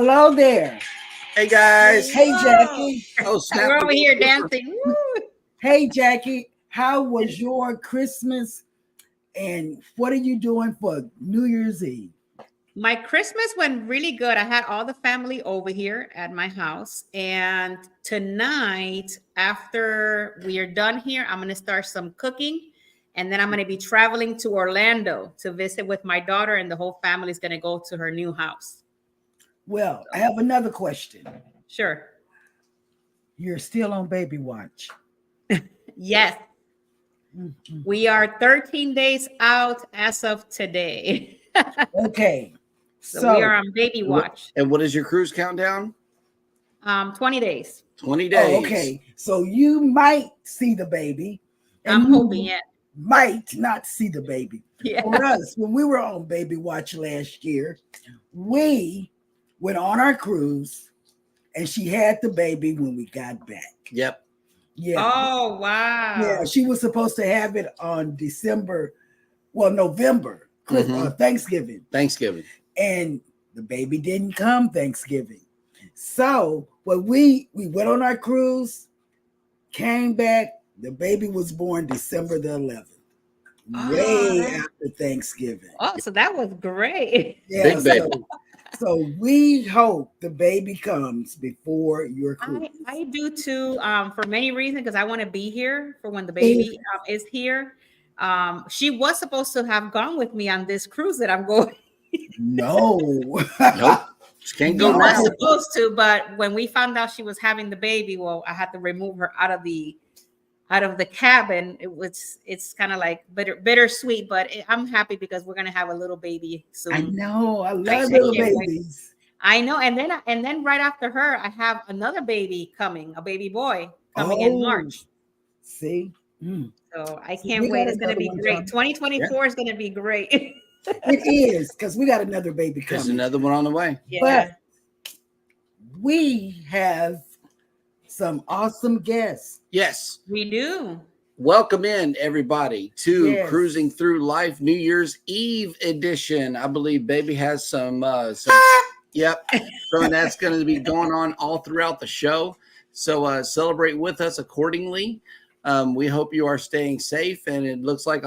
Hello there. Hey guys. Hey Jackie. Oh, snap. We're over here dancing. Woo. Hey Jackie. How was your Christmas? And what are you doing for New Year's Eve? My Christmas went really good. I had all the family over here at my house. And tonight, after we are done here, I'm going to start some cooking. And then I'm going to be traveling to Orlando to visit with my daughter, and the whole family is going to go to her new house. Well, I have another question. Sure. You're still on baby watch. Yes. Mm-hmm. We are 13 days out as of today. Okay. So we are on baby watch. And what is your cruise countdown? 20 days. 20 days. Oh, okay. So you might see the baby. I'm hoping it. Might not see the baby. Yeah. For us, when we were on baby watch last year, we went on our cruise and she had the baby when we got back. Yep. Yeah. Oh, wow. Yeah, she was supposed to have it on November, Thanksgiving. And the baby didn't come Thanksgiving. So when we went on our cruise, came back, the baby was born December the 11th, way after Thanksgiving. Oh, so that was great. Yeah, big baby. So we hope the baby comes before your cruise. I do too, for many reasons, because I want to be here for when the baby is here. She was supposed to have gone with me on this cruise that I'm going. No. Nope. She can't go now. I was supposed to, but when we found out she was having the baby, well, I had to remove her out of the cabin. It's kind of like bittersweet, but I'm happy because we're gonna have a little baby soon. I know. I love little babies. I know. And then right after her, I have another baby coming, a baby boy coming in March. See? So I can't wait. It's gonna be great. 2024 is gonna be great. It is, because we got another baby coming. There's another one on the way. Yeah. But we have some awesome guests. Yes. We do. Welcome in, everybody, to Cruising Through Life New Year's Eve edition. I believe Baby has some yep. So that's going to be going on all throughout the show. So celebrate with us accordingly. We hope you are staying safe, and it looks like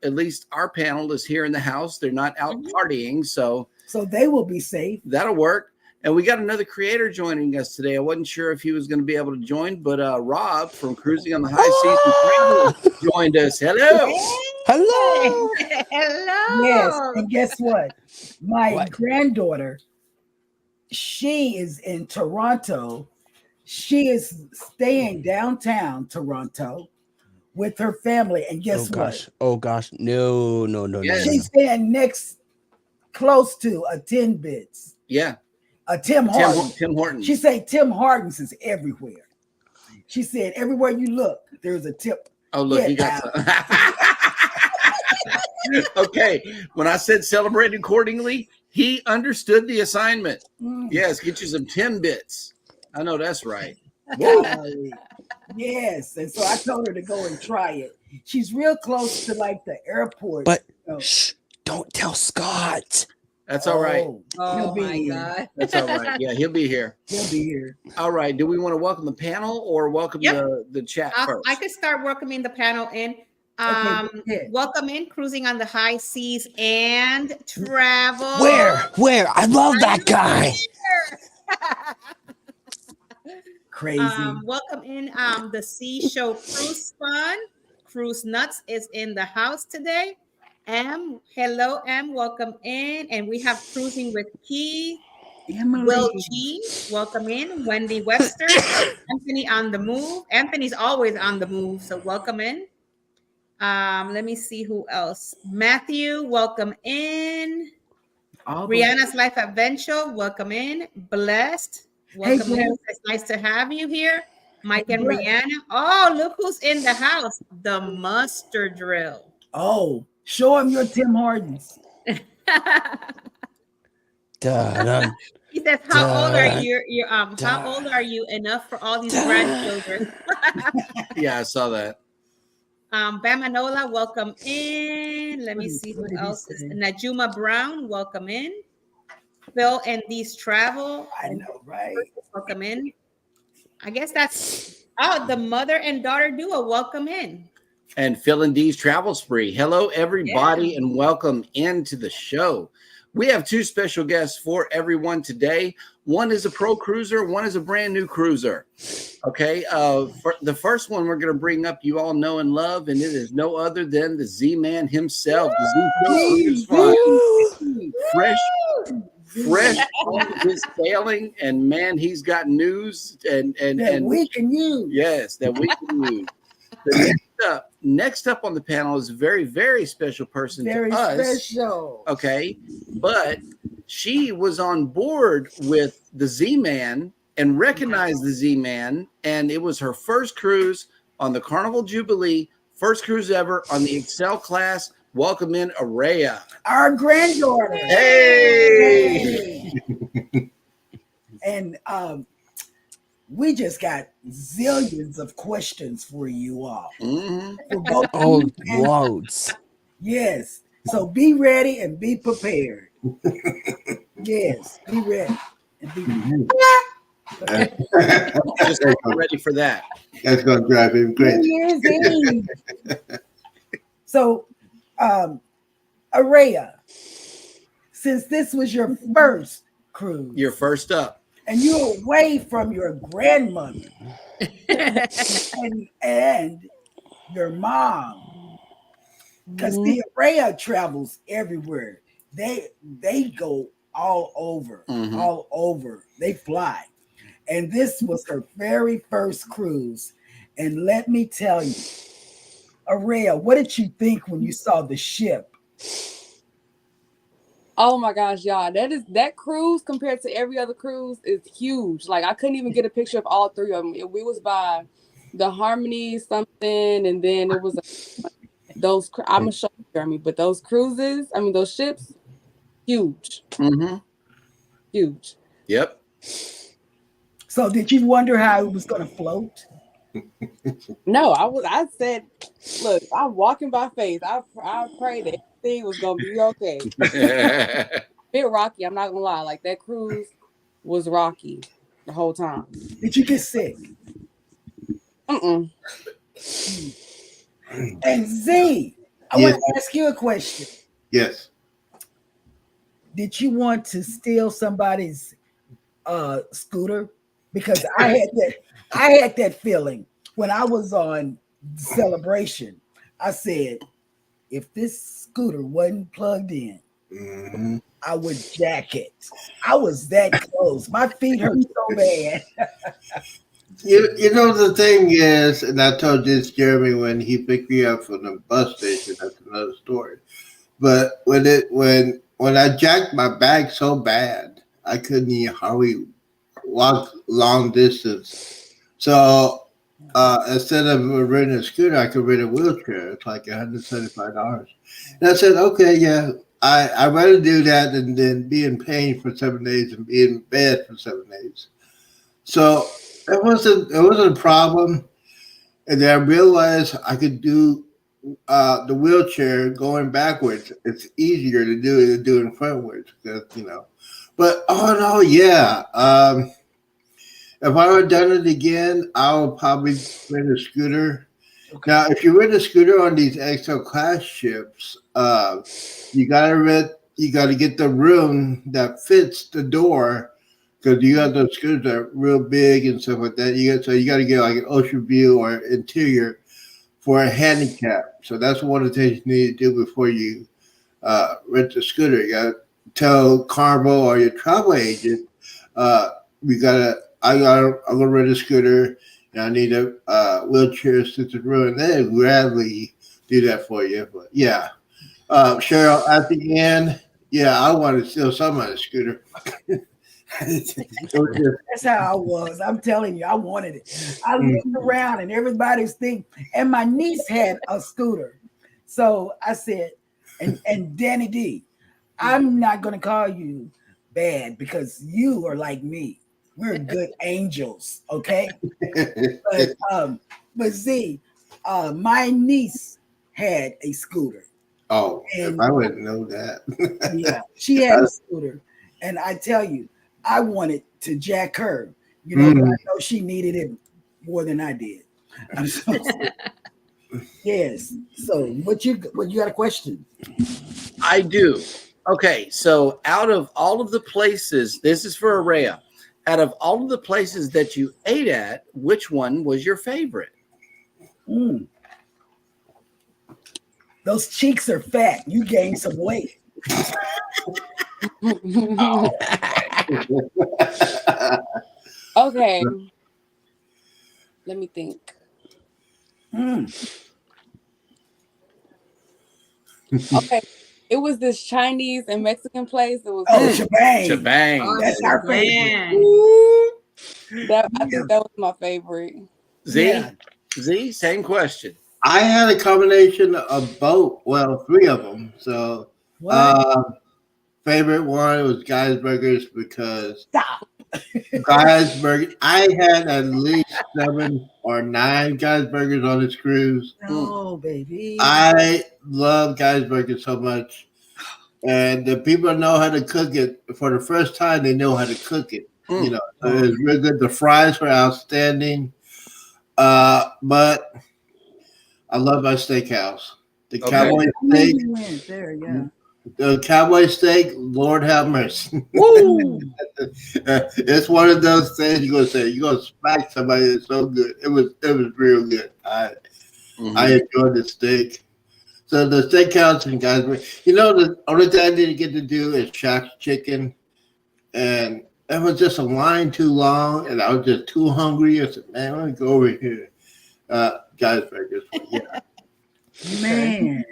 at least our panel is here in the house. They're not out partying, so they will be safe. That'll work. And we got another creator joining us today. I wasn't sure if he was going to be able to join, but Rob from Cruising on the High Seas joined us. Hello. Hello. Hello. Yes, and guess what? My granddaughter, she is in Toronto. She is staying downtown Toronto with her family. And guess what? Oh gosh. No. She's staying close to a 10 Bits. Yeah. Tim Hortons. Tim Hortons. She said Tim Hortons is everywhere. She said everywhere you look, there's a tip. Oh, look, you got some. Okay. When I said celebrate accordingly, he understood the assignment. Yes, get you some 10 Bits. I know that's right. Yes. And so I told her to go and try it. She's real close to like the airport. But shh, don't tell Scott. That's all right. Oh my God. That's all right. Yeah, he'll be here. All right. Do we want to welcome the panel or welcome the chat first? I could start welcoming the panel in. Welcome in, Cruising on the High Seas and Travel. Where? I love that guy. Crazy. Welcome in, the Sea Show Cruise Fun. Cruise Nuts is in the house today. Hello, welcome in. And we have Cruising with Key, Will G, welcome in. Wendy Webster, Anthony on the move. Anthony's always on the move, so welcome in. Let me see who else. Matthew, welcome in. Rihanna's Life Adventure, welcome in. Blessed, welcome in. It's nice to have you here. Mike and Rihanna. Oh, look who's in the house. The Muster Drill. Oh. Show him your Tim Hortons. He says, "How old are you? How old are you? Enough for all these grandchildren?" Yeah, I saw that. Bamanola, welcome in. Let me see who else is. Najuma Brown, welcome in. Phil and Dee's Travel. I know, right? Welcome in. I guess that's the mother and daughter duo. Welcome in. And Phil and Dee's Travel Spree. Hello, everybody, and welcome into the show. We have two special guests for everyone today. One is a pro cruiser, one is a brand new cruiser. Okay, for the first one we're going to bring up, you all know and love, and it is no other than the Z-Man himself, the Z fresh off of his sailing, and man, he's got news and we can use. Yes, that we can use. Next up on the panel is a very, very special person Very to us. special. Okay, but she was on board with the Z-Man and recognized the Z-Man, and it was her first cruise on the Carnival Jubilee, first cruise ever on the Excel class. Welcome in Araya, our granddaughter. Hey. And we just got zillions of questions for you all. For both loads. Yes. So be ready and be prepared. Yes, be ready. And be just ready for that. That's going to drive him crazy. So, Araya, since this was your first cruise, you're first up, and you're away from your grandmother and your mom, because the Araya travels everywhere. They go all over, all over. They fly. And this was her very first cruise. And let me tell you, Araya, what did you think when you saw the ship? Oh my gosh, y'all. That cruise compared to every other cruise is huge. Like I couldn't even get a picture of all three of them. We was by the Harmony something, and then it was those. I'm gonna show you, Jeremy, but those cruises, I mean those ships, huge. Huge. Yep. So did you wonder how it was gonna float? No, I said, look, I'm walking by faith. I prayed that everything was gonna be okay. Bit rocky, I'm not gonna lie. Like that cruise was rocky the whole time. Did you get sick? Mm-mm. And Z, I want to ask you a question. Yes. Did you want to steal somebody's scooter? Because I had that feeling when I was on Celebration. I said, if this scooter wasn't plugged in, I would jack it. I was that close. My feet hurt so bad. You know, the thing is, and I told this Jeremy when he picked me up from the bus station, that's another story. But when I jacked my bag so bad, I couldn't even hardly walk long distance. So instead of renting a scooter, I could rent a wheelchair. It's like $175. And I said, okay, yeah, I'd rather do that than be in pain for 7 days and be in bed for 7 days. So it wasn't a problem. And then I realized I could do the wheelchair going backwards. It's easier to do it than doing frontwards, because, you know. But oh no, yeah. If I would have done it again, I would probably rent a scooter. Okay. Now, if you rent a scooter on these XL class ships, you gotta get the room that fits the door, because you got those scooters that are real big and stuff like that. So you got to get like an ocean view or interior for a handicap. So that's one of the things you need to do before you rent a scooter. You got to tell Carnival or your travel agent, I'm gonna rent a scooter and I need a wheelchair assisted room, and they gladly do that for you. But yeah, Cheryl, at the end, yeah, I wanted to steal somebody's scooter. That's how I was. I'm telling you, I wanted it. I looked around and everybody's thing, and my niece had a scooter. So I said, and Danny D, I'm not gonna call you bad because you are like me. We're good angels, okay? But Z, my niece had a scooter. Oh, and I wouldn't know that. Yeah, she had a scooter. And I tell you, I wanted to jack her. You know, but I know she needed it more than I did. Yes. So what you got a question? I do. Okay, so out of all of the places, this is for Araya. Out of all of the places that you ate at, which one was your favorite? Those cheeks are fat. You gained some weight. Okay. Let me think. Okay. It was this Chinese and Mexican place. It was shebang. Shebang. Oh, That's our favorite. I think that was my favorite. Z, same question. I had a combination of both. Well, 3 of them. So, favorite one was Guy's Burgers because Guy's Burgers. I had at least 7 or 9 Guy's Burgers on this cruise. Oh, baby. I love Guy's Burgers so much. And the people know how to cook it. For the first time, they know how to cook it. You know, so it was real good. The fries were outstanding. But I love my steakhouse. The cowboy steak. The cowboy steak, Lord have mercy. It's one of those things you're gonna smack somebody. It's so good. It was real good. I enjoyed the steak. So the steakhouse and guys, you know, the only thing I didn't get to do is Shaq's chicken, and it was just a line too long, and I was just too hungry. I said, "Man, let me go over here." Guys Burgers, yeah. Man.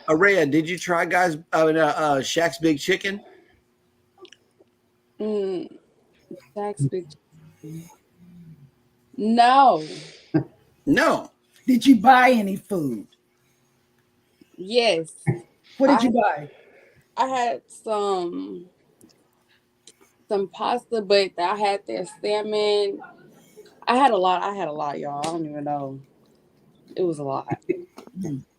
Araya, did you try Shaq's Big Chicken? Shaq's Big Chicken. No. No. Did you buy any food? Yes. What did you buy? I had some pasta, but I had their salmon. I had a lot, y'all. I don't even know. It was a lot.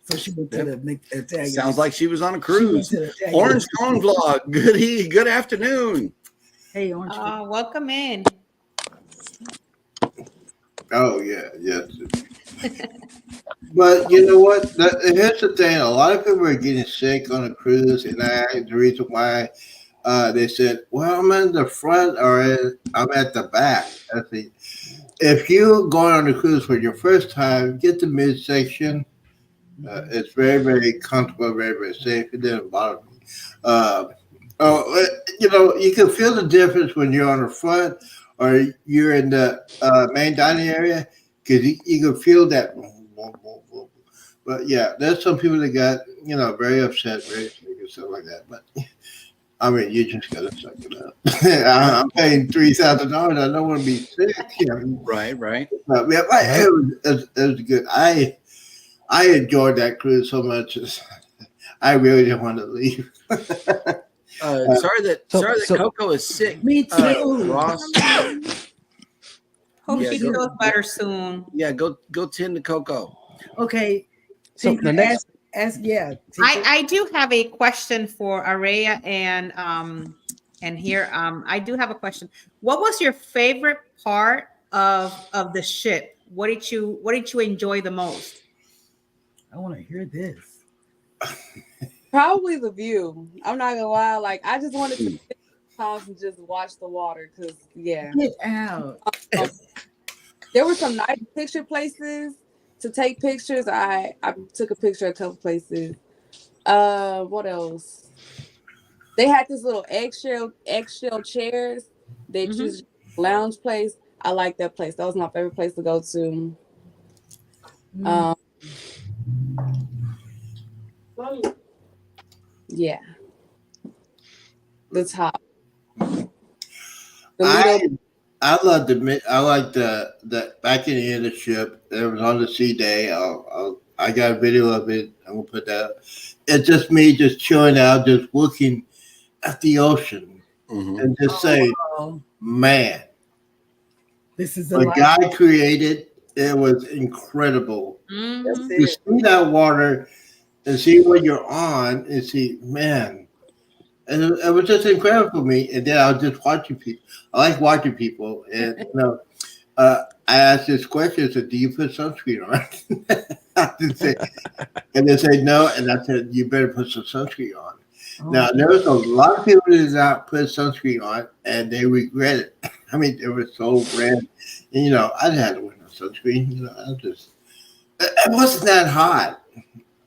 So she went to the Italian. Sounds like she was on a cruise. Orange Cone Vlog. Good afternoon. Hey, Orange. Welcome in. Oh yeah, yes. But you know what? Here's the thing: a lot of people are getting sick on a cruise, and the reason why they said, "Well, I'm in the front or I'm at the back." I see. If you're going on a cruise for your first time, get the midsection. It's very, very comfortable, very, very safe. It didn't bother me. You know, you can feel the difference when you're on the front or you're in the main dining area because you can feel that. But yeah, there's some people that got, you know, very upset, very sick and stuff like that. But I mean, you just gotta suck it up. I'm paying $3,000. I don't want to be sick. You know? Right. But yeah, it was good. I enjoyed that cruise so much. I really didn't want to leave. Sorry that Coco is sick. Me too. Ross. Hope she feels better soon. Yeah, go tend to Coco. Okay. So the next I do have a question for Araya and here I do have a question. What was your favorite part of the ship? What did you enjoy the most? I want to hear this. Probably the view. I'm not gonna lie. Like I just wanted to sit in the house and just watch the water because Get out. There were some nice picture places to take pictures. I took a picture at a couple places. What else? They had this little eggshell chairs. They just lounge place. I like that place. That was my favorite place to go to. Yeah. The top. I like the back in the end of the ship. It was on the sea day. I got a video of it. I'm gonna put that up. It's just me just chilling out, just looking at the ocean and just saying, man, this is what God created. It was incredible. To see that water and see what you're on and see, man, And it was just incredible for me. And then I was just watching people. I like watching people. And, I asked this question. I said, do you put sunscreen on? I didn't say, and they said no. And I said, you better put some sunscreen on. Now, there was a lot of people that did not put sunscreen on, and they regret it. I mean, they were so red. And, I didn't have to wear no sunscreen. It wasn't that hot.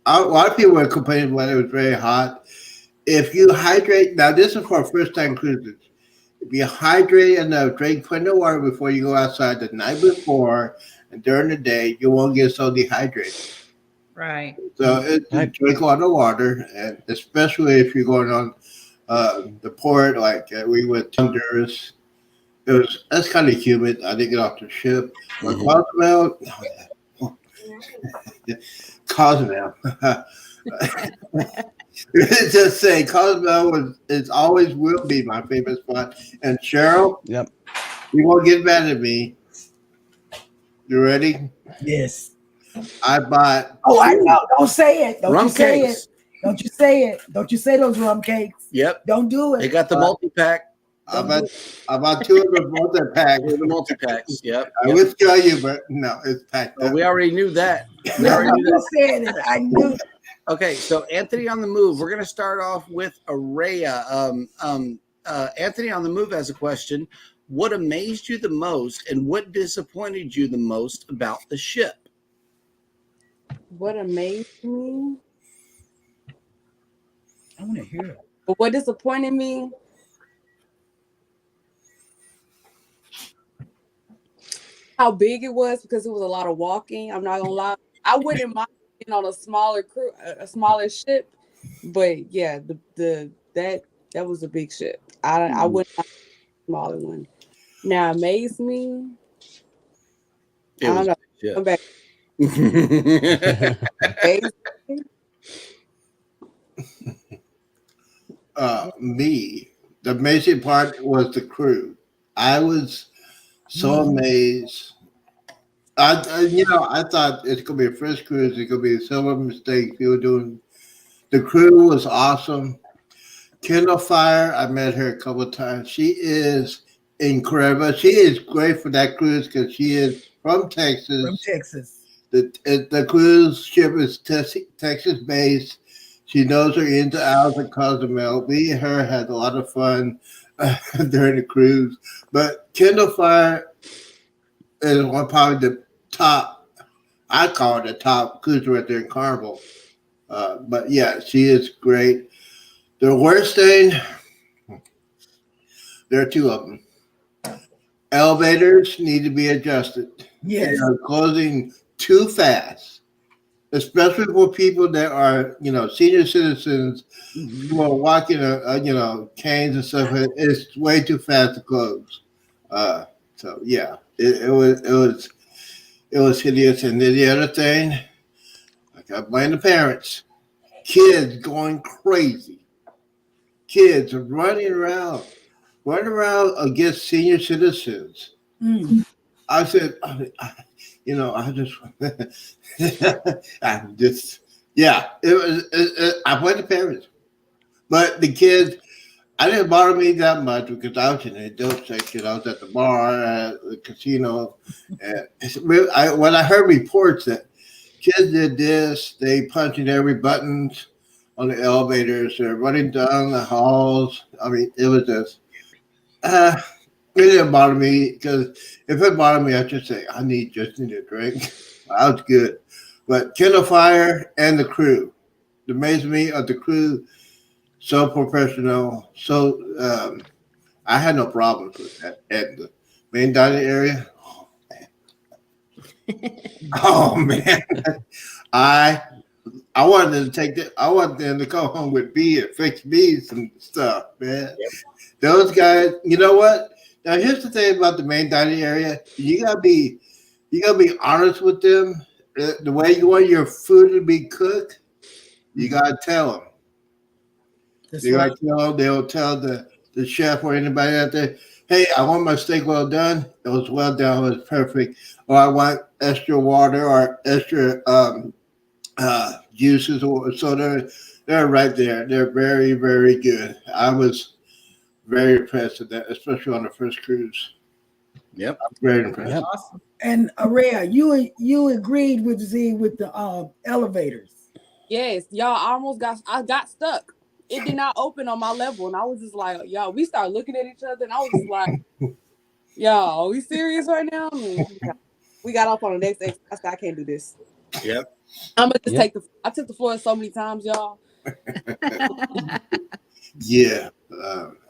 A lot of people were complaining when it was very hot. If you hydrate, now this is for first-time cruisers. If you hydrate enough, drink plenty of water before you go outside the night before and during the day, you won't get so dehydrated. Right. So drink a lot of water, and especially if you're going on the port, like we went to Honduras. That's kind of humid. I didn't get off the ship. But Cozumel. Just say Cozumel is always will be my favorite spot. And Cheryl, Yep, you won't get mad at me. You ready? Yes. I bought. Oh, I know. Don't say it. Don't Rum you say cakes. it. Don't you say it. Don't you say those rum cakes. Yep. Don't do it. They got the multi-pack. I bought two of the multi-packs. The multi-packs. Yep. I would tell you, but no, it's packed Well, up. we already knew that. We No, already knew you that. said it. I knew it. Okay, so Anthony on the Move. We're going to start off with Araya. Anthony on the Move has a question. What amazed you the most, and what disappointed you the most about the ship? What amazed me? I want to hear it. But what disappointed me? How big it was, because it was a lot of walking. I'm not gonna lie. I wouldn't mind being on a smaller crew, a smaller ship, but yeah, that was a big ship. I wouldn't mind a smaller one. Now, amaze me. I don't know. Come back. Amaze me. Me, the amazing part was the crew. I was so amazed. I thought it's gonna be a first cruise. It's gonna be a silver mistake people doing. The crew was awesome. Kendall Fire, I met her a couple of times. She is incredible. She is great for that cruise because she is from Texas. From Texas. The cruise ship is Texas based. She knows her ins and outs of Cozumel. We and her had a lot of fun during the cruise. But Kendall Fire is probably the top. I call her the top cruiser right there in Carnival. But yeah, she is great. The worst thing, there are two of them. Elevators need to be adjusted. Yes. They are closing too fast, especially for people that are, senior citizens who are walking, canes and stuff. It's way too fast to close. So yeah, it was hideous. And then the other thing, I got blame the parents. Kids going crazy. Kids running around against senior citizens. I said, I blame the parents. But the kids, I didn't bother me that much because I was in the adult section. I was at the bar, at the casino. And when I heard reports that kids did this, they punching every button on the elevators, they're running down the halls. I mean, it was just, it didn't bother me because if it bothered me, I'd just say, I just need a drink. I was good. But Kendall Fire and the crew, it amazed me of the crew, so professional. So I had no problems with that. At the main dining area, oh man, I wanted to take that. I wanted them to go home with me and fix me some stuff, man. Yep. Those guys, you know what? Now here's the thing about the main dining area. You gotta be honest with them. The way you want your food to be cooked, you gotta tell them. You gotta tell them. They'll tell the chef or anybody out there, hey, I want my steak well done. It was well done. It was perfect. Or I want extra water or extra juices or soda. They're right there. They're very, very good. I was very impressed with that, especially on the first cruise. Yep. I'm very impressed. Yep. Awesome. And Araya, you agreed with Z with the elevators. Yes, y'all. I got stuck. It did not open on my level, and I was just like, y'all. We started looking at each other, and I was just like, y'all, are we serious right now? I mean, we got off on the next exit. I said, I can't do this. Yep. I'm gonna just I took the floor so many times, y'all. Yeah,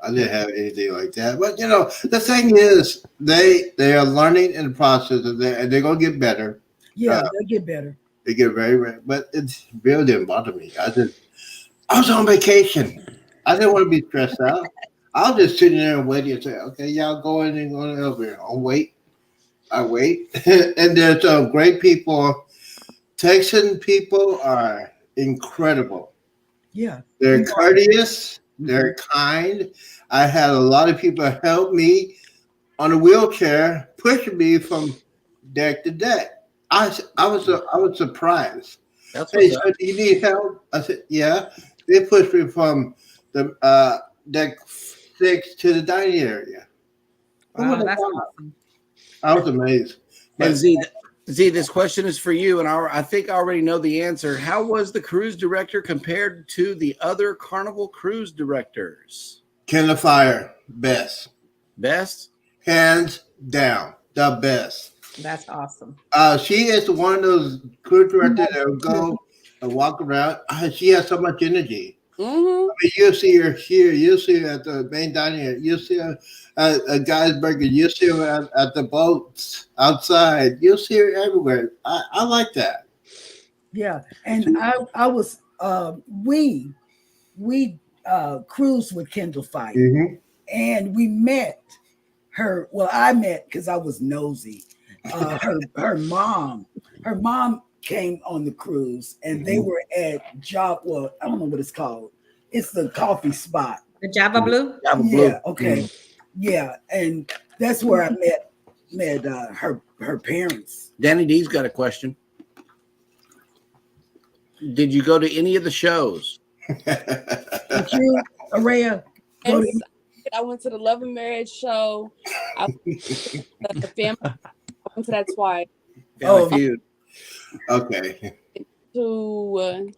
I didn't have anything like that. But the thing is, they are learning in the process, and they're gonna get better. Yeah, they'll get better. They get very, very, but it really didn't bother me. I was on vacation. I didn't want to be stressed out. I was just sitting there and waiting and say, okay, y'all go in and go in the elevator. I'll wait. I wait. And there's some great people. Texan people are incredible. Yeah. They're courteous. They're kind. I had a lot of people help me on a wheelchair, pushing me from deck to deck. I was surprised. That's Hey, what's so up. do you need help? I said, yeah. They pushed me from the deck 6 to the dining area. Wow, that's awesome. I was amazed. And Z, this question is for you, and I think I already know the answer. How was the cruise director compared to the other Carnival cruise directors? Ken Fire, best. Best? Hands down, the best. That's awesome. She is one of those cruise directors that will go and walk around. She has so much energy. Mm-hmm. I mean, you'll see her here. You'll see her at the main dining area. You'll see her at Geisberger. You'll see her at the boats outside. You'll see her everywhere. I like that. Yeah, and I was we cruised with Kendall Fire, Mm-hmm. and we met her. Well, I met because I was nosy. Her mom came on the cruise, and they were at job. Well, I don't know what it's called. It's the coffee spot. The Java Blue? Java Blue. Yeah. Okay. Yeah, and that's where I met her parents. Danny D's got a question. Did you go to any of the shows? Did you, Araya? I went to the Love and Marriage show. I went to the family. I went to that twice. Family Feud. Okay. To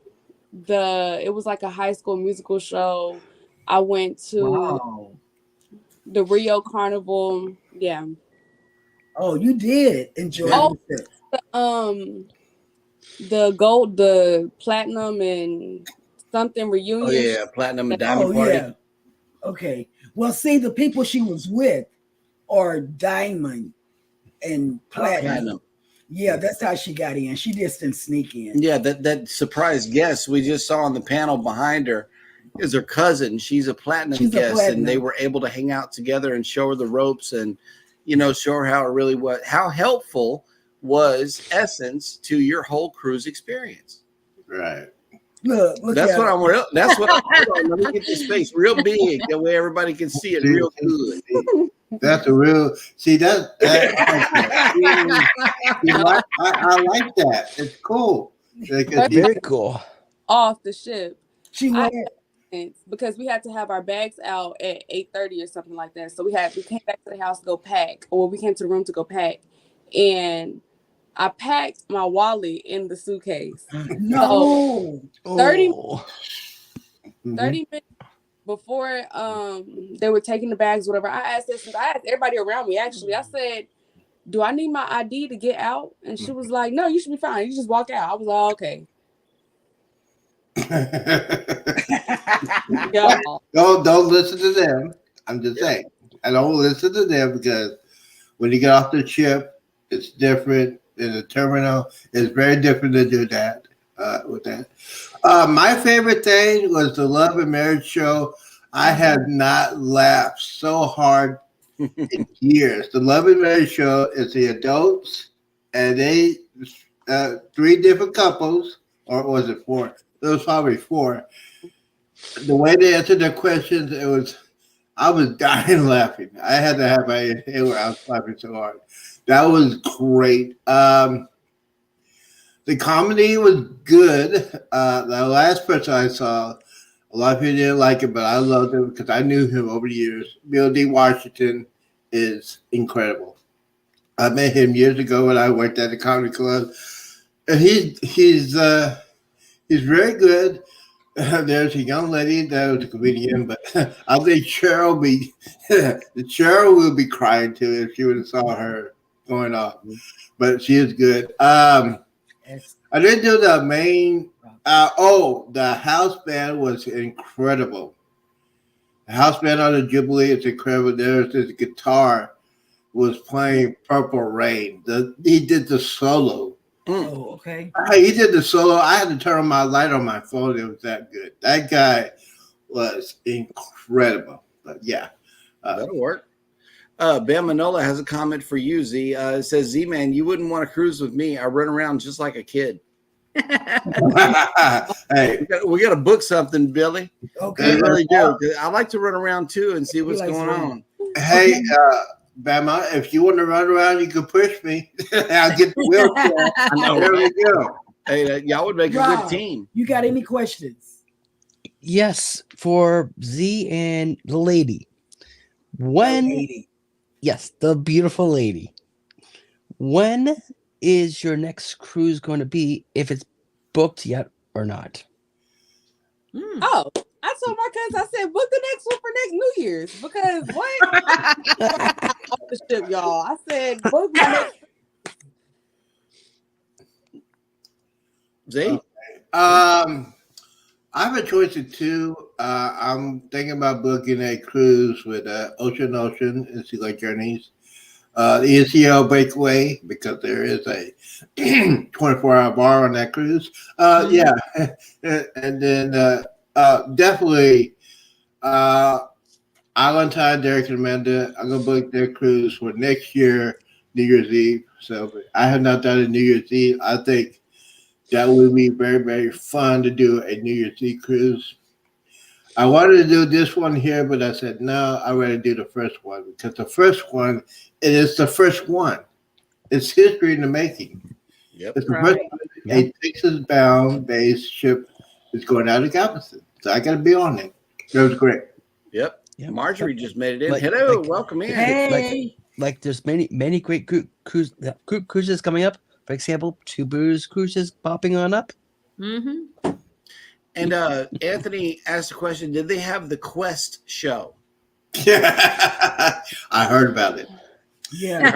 it was like a high school musical show. I went to the Rio Carnival. Yeah. Oh, you did enjoy it. The gold, the platinum and something reunion. Oh yeah, platinum and diamond party. Yeah. Okay. Well, see, the people she was with are diamond and platinum. Yeah, that's how she got in. She just didn't sneak in. Yeah, that surprise guest we just saw on the panel behind her is her cousin. She's a platinum guest, and they were able to hang out together and show her the ropes and show her how it really was, how helpful was Essence to your whole cruise experience. Right. Look that's what I'm. That's what I'm. Let me get this space real big, that way everybody can see it real good. That's a real. See that. I like that. It's cool. Very cool. Off the ship. She went because we had to have our bags out at 8:30 or something like that. So we came back to the house to go pack, or we came to the room to go pack, and I packed my wallet in the suitcase. No. So 30 minutes before they were taking the bags, whatever, I asked everybody around me, actually. I said, do I need my ID to get out? And she was like, no, you should be fine. You just walk out. I was like, okay. Don't listen to them. I'm just saying. I don't listen to them because when you get off the ship, it's different. In the terminal, it's very different to do that with that. My favorite thing was the Love and Marriage show. I have not laughed so hard in years. The Love and Marriage show is the adults, and they 3 different couples, or was it 4? There was probably 4. The way they answered their questions, I was dying laughing. I had to have my inhaler. I was laughing so hard. That was great. The The comedy was good. The last person I saw, a lot of people didn't like it, but I loved him because I knew him over the years. Bill D. Washington is incredible. I met him years ago when I worked at the comedy club, and he's very good. There's a young lady that was a comedian, but I think Cheryl will be crying too if she would have saw her going off. But she is good. I didn't do the main. The house band was incredible. The house band on the Jubilee is incredible. There's this guitar was playing Purple Rain. He did the solo. Oh, okay. He did the solo. I had to turn on my light on my phone. It was that good. That guy was incredible. But yeah. That'll work. Bam Manola has a comment for you, Z. It says, Z-Man, you wouldn't want to cruise with me. I run around just like a kid. Hey, we got to book something, Billy. Okay. We really do. I like to run around too and see what's going on. Hey, Bama, if you want to run around, you can push me. I'll get the wheelchair. I know. There we go. Hey, y'all would make a good team. You got any questions? Yes, for Z and the lady. Yes, the beautiful lady. When is your next cruise going to be, if it's booked yet or not? Oh, I told my cousins, I said, book the next one for next New Year's. Because what? Off the ship, y'all. I said, book my next. Z? I have a choice of two. I'm thinking about booking a cruise with Ocean and Sea Life Journeys. The NCL Breakaway, because there is a 24-hour bar on that cruise. Yeah. And then definitely Island Time, Derek and Amanda. I'm going to book their cruise for next year, New Year's Eve. So I have not done a New Year's Eve. I think that would be very, very fun to do a New Year's Eve cruise. I wanted to do this one here, but I said, no, I'd rather do the first one because the first one, it is the first one. It's history in the making. Yep. It's the first one. A Texas-bound base ship is going out of Galveston. So I got to be on it. That was great. Yep. Marjorie just made it in. Like- Hello, like- welcome in. Hey. Like there's many great group cruises coming up. For example, Two Brews cruises popping on up. Mm-hmm. And Anthony asked a question, did they have the Quest show? I heard about it. Yeah.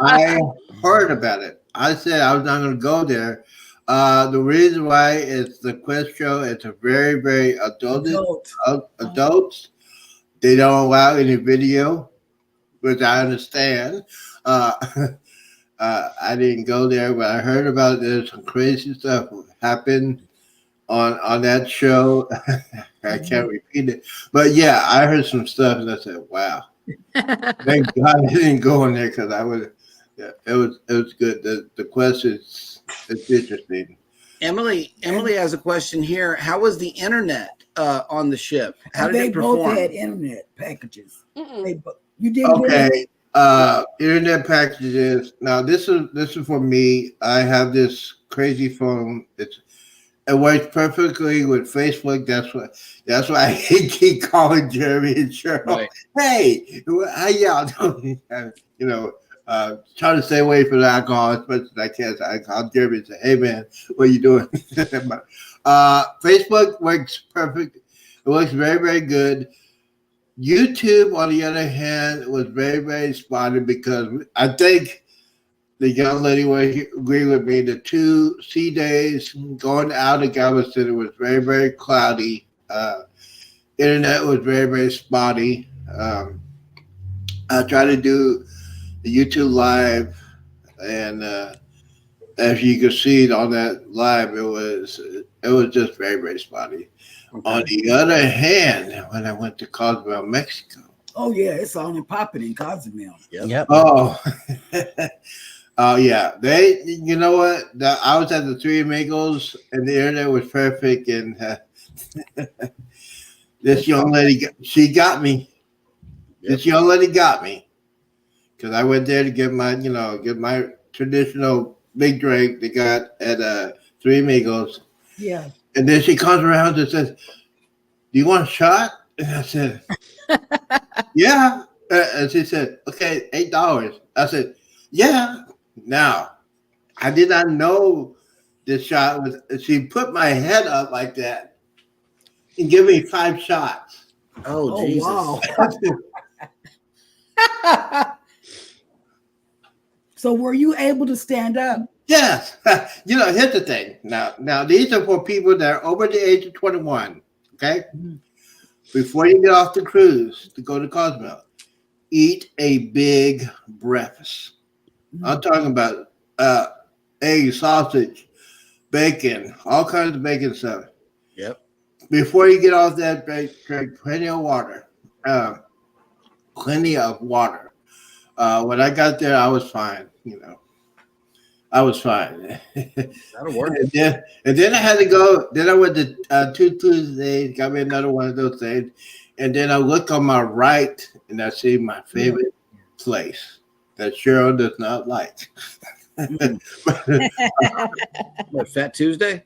I heard about it. I said I was not going to go there. The reason why is the Quest show. It's a very, very adults. They don't allow any video, which I understand. I didn't go there, but I heard about there's some crazy stuff happened on that show. I can't repeat it, but yeah, I heard some stuff and I said, "Wow, thank God I didn't go in there because I would." Yeah, it was good. The Quest is interesting. Emily has a question here. How was the internet on the ship? How did They it perform? both had internet packages. Mm-mm. You didn't get it? Okay. Internet packages. Now this is for me. I have this crazy phone. It works perfectly with Facebook. That's why I keep calling Jeremy and Cheryl. Right. Hey, how y'all doing? Trying to stay away from the alcohol as much as I can. So I call Jeremy and say, "Hey man, what are you doing?" Facebook works perfect. It works very, very good. YouTube, on the other hand, was very, very spotty because I think the young lady will agree with me. The 2 sea days going out of Galveston, it was very, very cloudy. Internet was very, very spotty. I tried to do the YouTube live, and as you can see on that live, it was just very, very spotty. Okay. On the other hand, when I went to Cozumel, Mexico. Oh yeah, it's on and popping in Cozumel. Yep. Oh, oh yeah. You know what? I was at the Three Amigos, and the internet was perfect. And this young lady, she got me. Yep. This young lady got me because I went there to get my traditional big drink they got at Three Amigos. Yeah. And then she comes around and says, "Do you want a shot?" And I said, "Yeah." And she said, "Okay, $8." I said, "Yeah." Now, I did not know this shot was. She put my head up like that and give me 5 shots. Oh, Jesus. Wow. So were you able to stand up? Yes. Here's the thing. Now these are for people that are over the age of 21. Okay. Mhm. Before you get off the cruise to go to Cozumel, eat a big breakfast. I'm talking about eggs, sausage, bacon, all kinds of bacon stuff. Yep. Before you get off that, drink plenty of water. Plenty of water. When I got there, I was fine. I was fine. That'll work. and then I had to go. Then I went to 2 Tuesdays, got me another one of those things. And then I look on my right and I see my favorite place that Cheryl does not like. What, Fat Tuesday?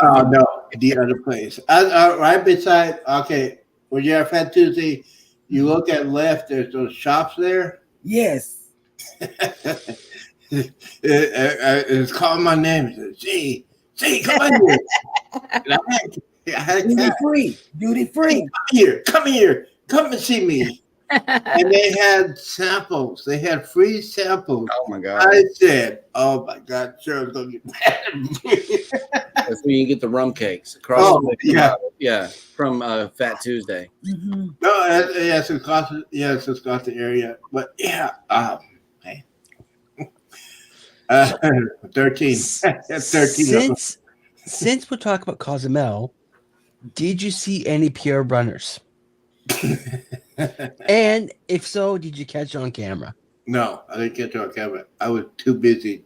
No, the other place. Right beside, okay, when you're at Fat Tuesday, you look at left, there's those shops there. Yes. It's calling my name. It says, "Gee, come on here." And I had Duty free. Come here, come and see me. And they had samples. They had free samples. Oh my God! I said, "Oh my God, Cheryl's gonna get mad at me." That's when you get the rum cakes across. Yeah, from Fat Tuesday. Mm-hmm. No, it's across the area. But yeah, man. 13. 13. Since we're talking about Cozumel, did you see any pure runners? And if so, did you catch it on camera? No, I didn't catch it on camera. I was too busy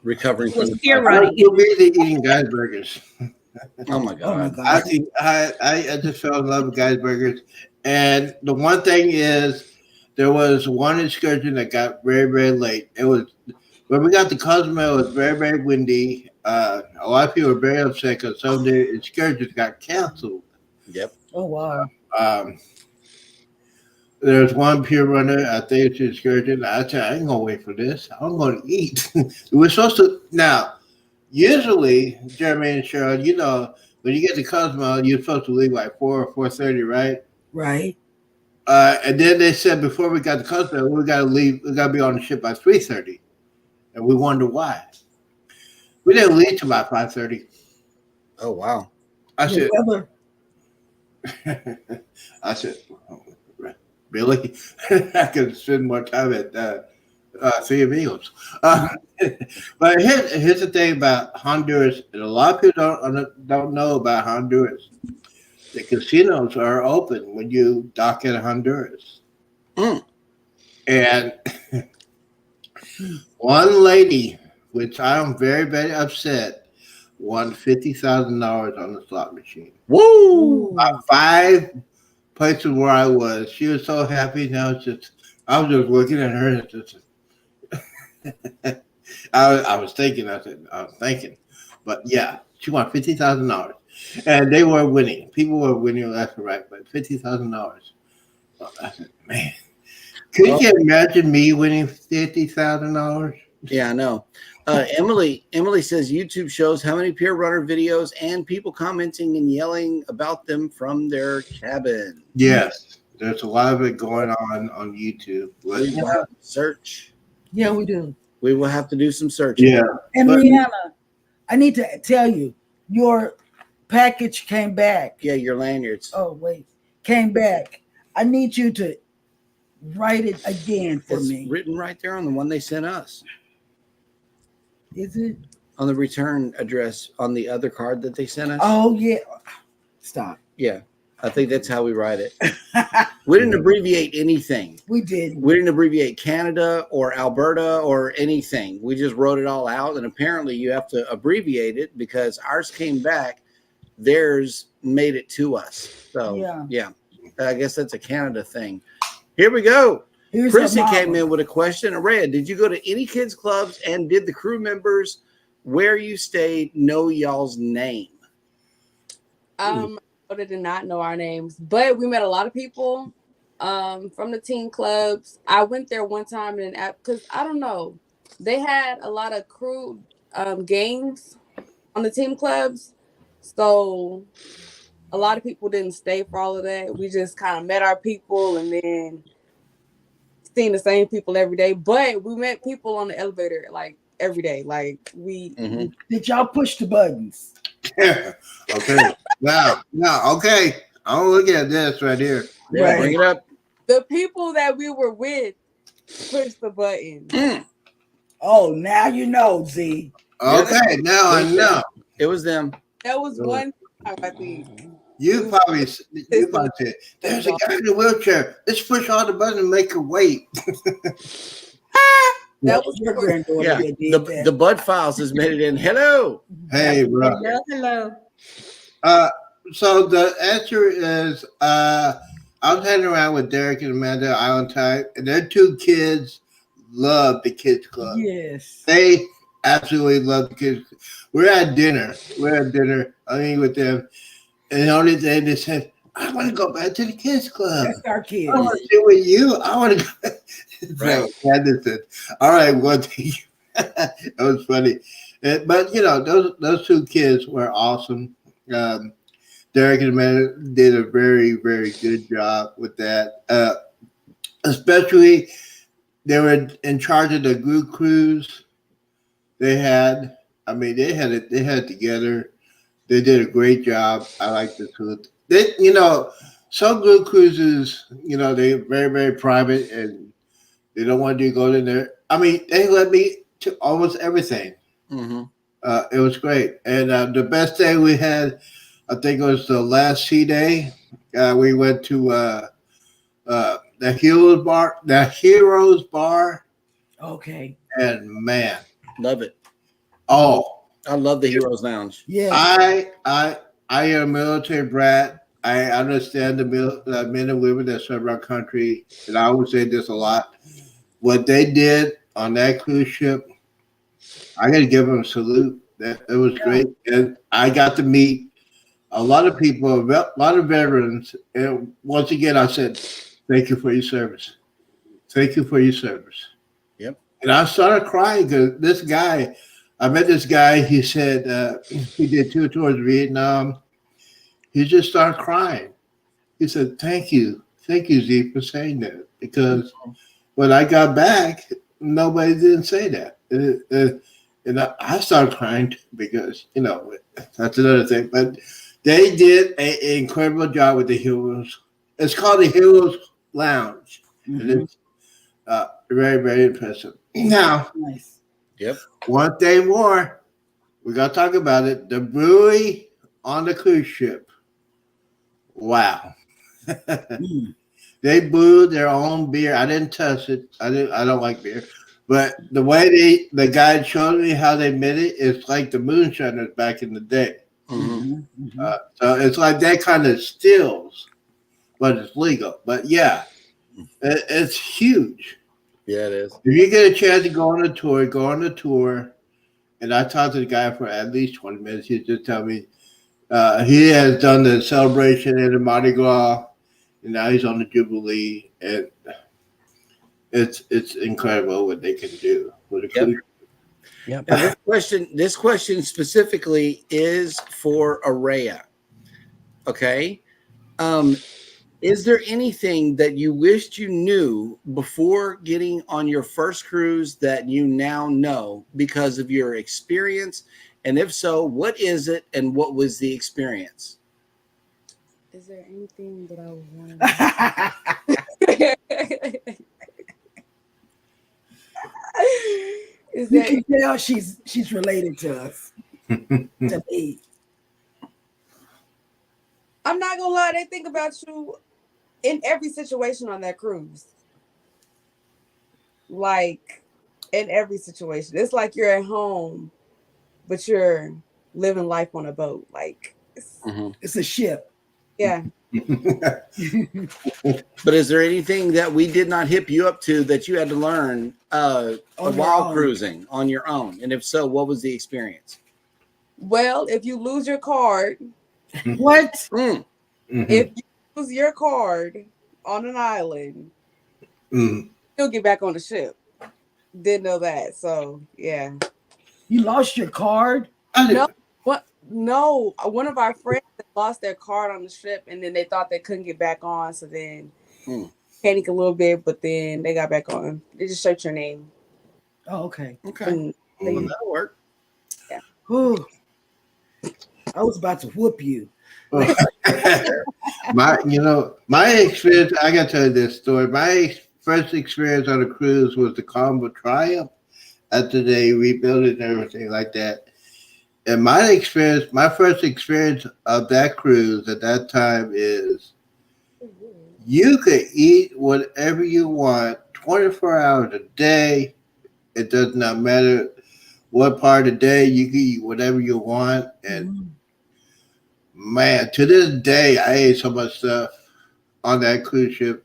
recovering from pure I running. was too busy eating guys burgers. Oh my God! I just fell in love with guys burgers. And the one thing is, there was one excursion that got very, very late. It was when we got to Cozumel. It was very, very windy. A lot of people were very upset because some of the excursions got canceled. Yep. Oh wow. There's one pure runner. I think it's an excursion. I said, I ain't gonna wait for this. I'm gonna eat. We're supposed to now. Usually, Jeremy and Cheryl, when you get to Cozumel, you're supposed to leave like 4 or 4:30, right? Right. And then they said before we got to Cozumel, we got to leave. We got to be on the ship by 3:30, and we wonder why. We didn't leave till about 5:30. Oh wow! I said, really? I could spend more time at Three Amigos. But here's the thing about Honduras, and a lot of people don't know about Honduras. The casinos are open when you dock at Honduras. Mm. And one lady, which I am very, very upset, won $50,000 on the slot machine. Woo! About 5 places where I was. She was so happy. Now I was just looking at her and just I was thinking. But yeah, she won $50,000. And they were winning. People were winning left and right, but $50,000. I said, man, could you imagine me winning $50,000? Yeah, I know. Emily says YouTube shows how many peer runner videos and people commenting and yelling about them from their cabin. Yes, there's a lot of it going on YouTube. We will have to search. Yeah, we do. We will have to do some searching. Yeah. And Rihanna, I need to tell you, your package came back. Yeah, your lanyards. Oh, wait. Came back. I need you to write it again for me. Written right there on the one they sent us. Is it? On the return address on the other card that they sent us. Oh, yeah. Stop. Yeah. I think that's how we write it. We didn't abbreviate anything. We didn't. We didn't abbreviate Canada or Alberta or anything. We just wrote it all out. And apparently you have to abbreviate it because ours came back. Theirs made it to us. So, yeah. I guess that's a Canada thing. Here we go. Chrissy came in with a question. Araya, did you go to any kids clubs, and did the crew members where you stayed know y'all's name? They did not know our names, but we met a lot of people from the teen clubs. I went there one time because I don't know, they had a lot of crew games on the team clubs, so a lot of people didn't stay for all of that. We just kind of met our people and then seen the same people every day, but we met people on the elevator like every day. Like we did y'all push the buttons? Yeah. Okay. Now, okay. I'll look at this right here. Yeah, right. Bring it up. The people that we were with pushed the button. Oh, now you know, Z. Okay, now I know. It was them. That was one time, I think. You probably said, there's a guy in a wheelchair. Let's push all the buttons and make her wait. That was your granddaughter. Yeah. The Bud Files has made it in. Hello. Hey, bro. Hello. So the answer is I was hanging around with Derek and Amanda Island Type, and their two kids love the kids club. Yes. They absolutely love the kids. We're at dinner. I mean, with them. And the only thing they said, I want to go back to the kids club. That's our kids. I want to sit with you. I want to go. Right. So Anderson. All right, well, that was funny. But you know, those two kids were awesome. Derek and Amanda did a very, very good job with that. Especially, they were in charge of the group cruise. They had it together. They did a great job. I like the two. They, you know, some group cruises, you know, they're very, very private and they don't want you to go in there. I mean, they let me to almost everything. Mm-hmm. It was great. And the best day we had, I think it was the last sea day. We went to the Heroes Bar. Okay. And man, love it. Oh, I love the Heroes Lounge. Yeah. I am a military brat. I understand the men and women that serve our country, and I always say this a lot. What they did on that cruise ship, I got to give them a salute. It was great, and I got to meet a lot of people, a lot of veterans. And once again, I said, "Thank you for your service. Thank you for your service." Yep. And I started crying because this guy. I met this guy. He said he did 2 tours of Vietnam. He just started crying. He said, "Thank you, Z, for saying that." Because when I got back, nobody didn't say that, and I started crying because you know that's another thing. But they did an incredible job with the Heroes. It's called the Heroes Lounge, and it's very, very impressive. Now, nice. Yep. One thing more, we got to talk about it. The brewery on the cruise ship. Wow. They brewed their own beer. I didn't touch it. I don't like beer. But the way the guy showed me how they made it, it's like the moonshiners back in the day. Mm-hmm. So it's like that kind of stills, but it's legal. But yeah, it's huge. Yeah, it is. If you get a chance to go on a tour, go on the tour. And I talked to the guy for at least 20 minutes. He just told me he has done the celebration and the Mardi Gras, and now he's on the Jubilee. And it's incredible what they can do with a cruise. Yep. Now, this question specifically is for Araya. Okay. Is there anything that you wished you knew before getting on your first cruise that you now know because of your experience? And if so, what is it and what was the experience? Is there anything that I would want? You can tell she's related to us. To me. I'm not gonna lie, they think about you in every situation on that cruise. Like in every situation. It's like you're at home, but you're living life on a boat. Like it's a ship. Yeah. But is there anything that we did not hip you up to that you had to learn while cruising on your own? And if so, what was the experience? Well, if you lose your card, What? If you lose your card on an island, you'll get back on the ship. Didn't know that. So yeah. You lost your card? No. What? No. One of our friends lost their card on the ship, and then they thought they couldn't get back on. So then panic a little bit, but then they got back on. They just search your name. Oh, okay. Okay. Well, that'll work. Yeah. Whew. I was about to whoop you. my experience, I gotta tell you this story. My first experience on a cruise was the Carnival Triumph after they rebuilt it and everything like that. And my first experience of that cruise at that time is you could eat whatever you want 24 hours a day. It does not matter what part of the day, you can eat whatever you want. And man, to this day, I ate so much stuff on that cruise ship,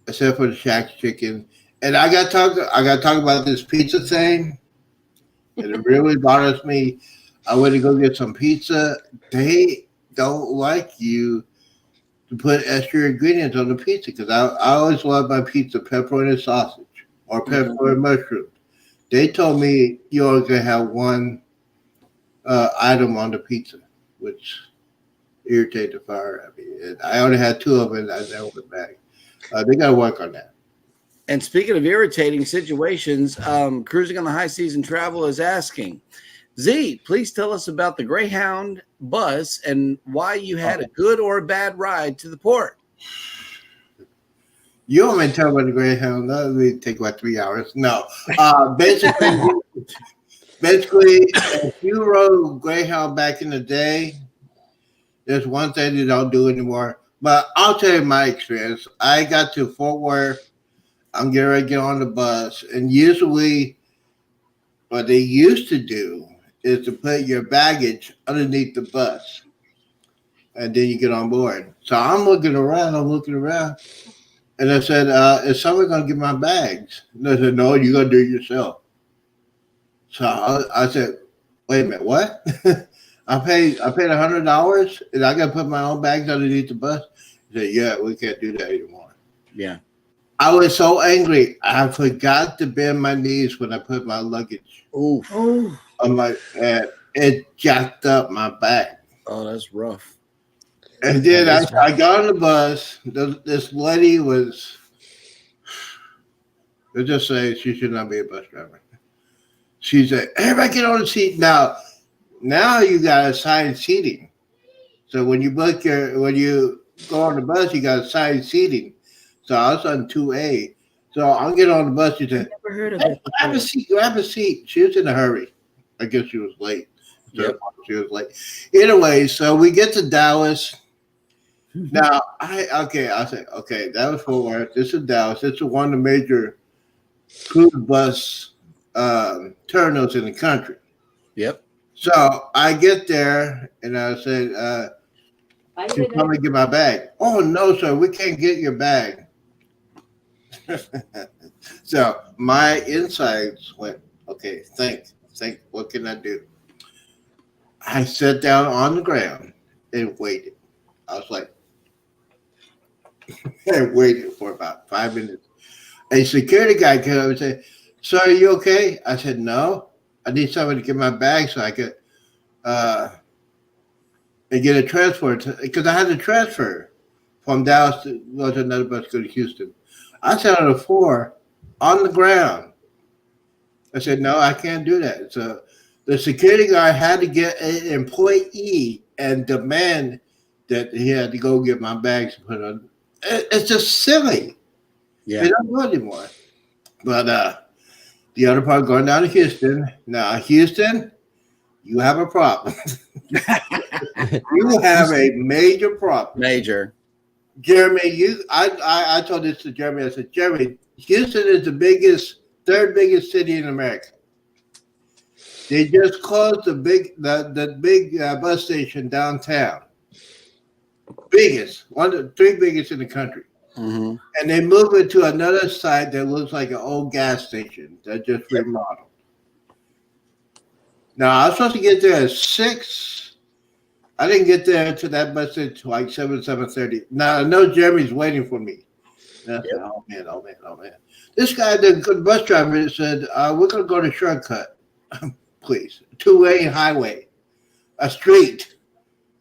except for the shack chicken. And I got to talk about this pizza thing, and it really bothers me. I went to go get some pizza. They don't like you to put extra ingredients on the pizza because I always love my pizza pepperoni and sausage or pepperoni and mushrooms. They told me you only can have one item on the pizza, which irritated the fire. I mean, I only had 2 of them, and I never went back. They got to work on that. And speaking of irritating situations, Cruising on the High Season Travel is asking, Z, please tell us about the Greyhound bus and why you had a good or a bad ride to the port. You want me to tell about the Greyhound? That would take about 3 hours. No. Basically, if you rode Greyhound back in the day, there's one thing they don't do anymore. But I'll tell you my experience. I got to Fort Worth. I'm getting ready to get on the bus. And usually what they used to do is to put your baggage underneath the bus. And then you get on board. So I'm looking around. And I said, is someone going to get my bags? And they said, no, you're going to do it yourself. So I said, wait a minute, what? I paid $100 and I got to put my own bags underneath the bus? He said, yeah, we can't do that anymore. Yeah. I was so angry. I forgot to bend my knees when I put my luggage on and it jacked up my back. Oh, that's rough. And then I got on the bus. This lady was, let's just say she should not be a bus driver. She said, everybody get on the seat. Now you got assigned seating. So when you go on the bus, you got assigned seating. So I was on 2A. So I'm getting on the bus. She said, never heard of it. Grab a seat. She was in a hurry. I guess she was late. So she was late. Anyway, so we get to Dallas. Now, I said, okay, that was Fort Worth. This is Dallas. This is one of the major cruise bus terminals in the country. Yep. So I get there and I said, can you come and get my bag? Oh, no, sir, we can't get your bag. So my insides went, okay, think, what can I do? I sat down on the ground and waited. I was like, I waited for about 5 minutes. A security guy came up and said, sir, are you okay? I said, no. I need somebody to get my bag so I could and get a transfer. Because I had to transfer from Dallas to go to another bus to go to Houston. I sat on the floor on the ground. I said, no, I can't do that. So the security guard had to get an employee and demand that he had to go get my bags and put on. It's just silly. Yeah. They don't do it anymore. But the other part going down to Houston. Now, Houston, you have a problem. You have a major problem. Major. Jeremy, I told this to Jeremy. I said, Jeremy, Houston is the third biggest city in America. They just closed the big bus station downtown. biggest, one of the 3 biggest in the country. Mm-hmm. And they move it to another site that looks like an old gas station that just remodeled. Now I was supposed to get there at 6. I didn't get there to that bus until like 7:30. Now I know Jeremy's waiting for me. And I said, oh man. This guy, the bus driver, said, we're gonna go to shortcut, please. 2-way highway, a street.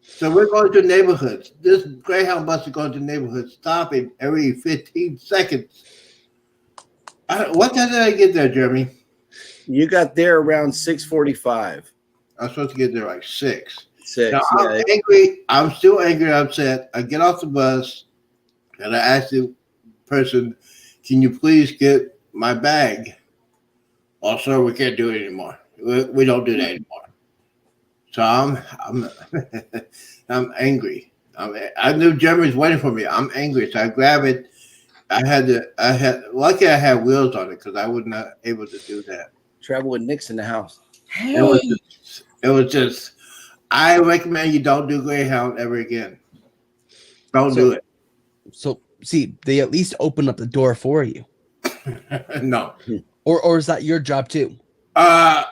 So we're going to neighborhoods. This Greyhound bus is going to neighborhoods, stopping every 15 seconds. What time did I get there, Jeremy? You got there around 6:45. I was supposed to get there like 6. 6. Now, I'm angry. I'm still angry and upset. I get off the bus and I ask the person, can you please get my bag? Oh, sir, we can't do it anymore. We don't do that anymore. So I'm angry. I knew Jeremy's waiting for me. I'm angry. So I grab it. Lucky I had wheels on it because I was not able to do that. Travel with Nick's in the house. Hey. It was just, I recommend you don't do Greyhound ever again. Don't do it. So see, they at least open up the door for you. No. Or is that your job too? By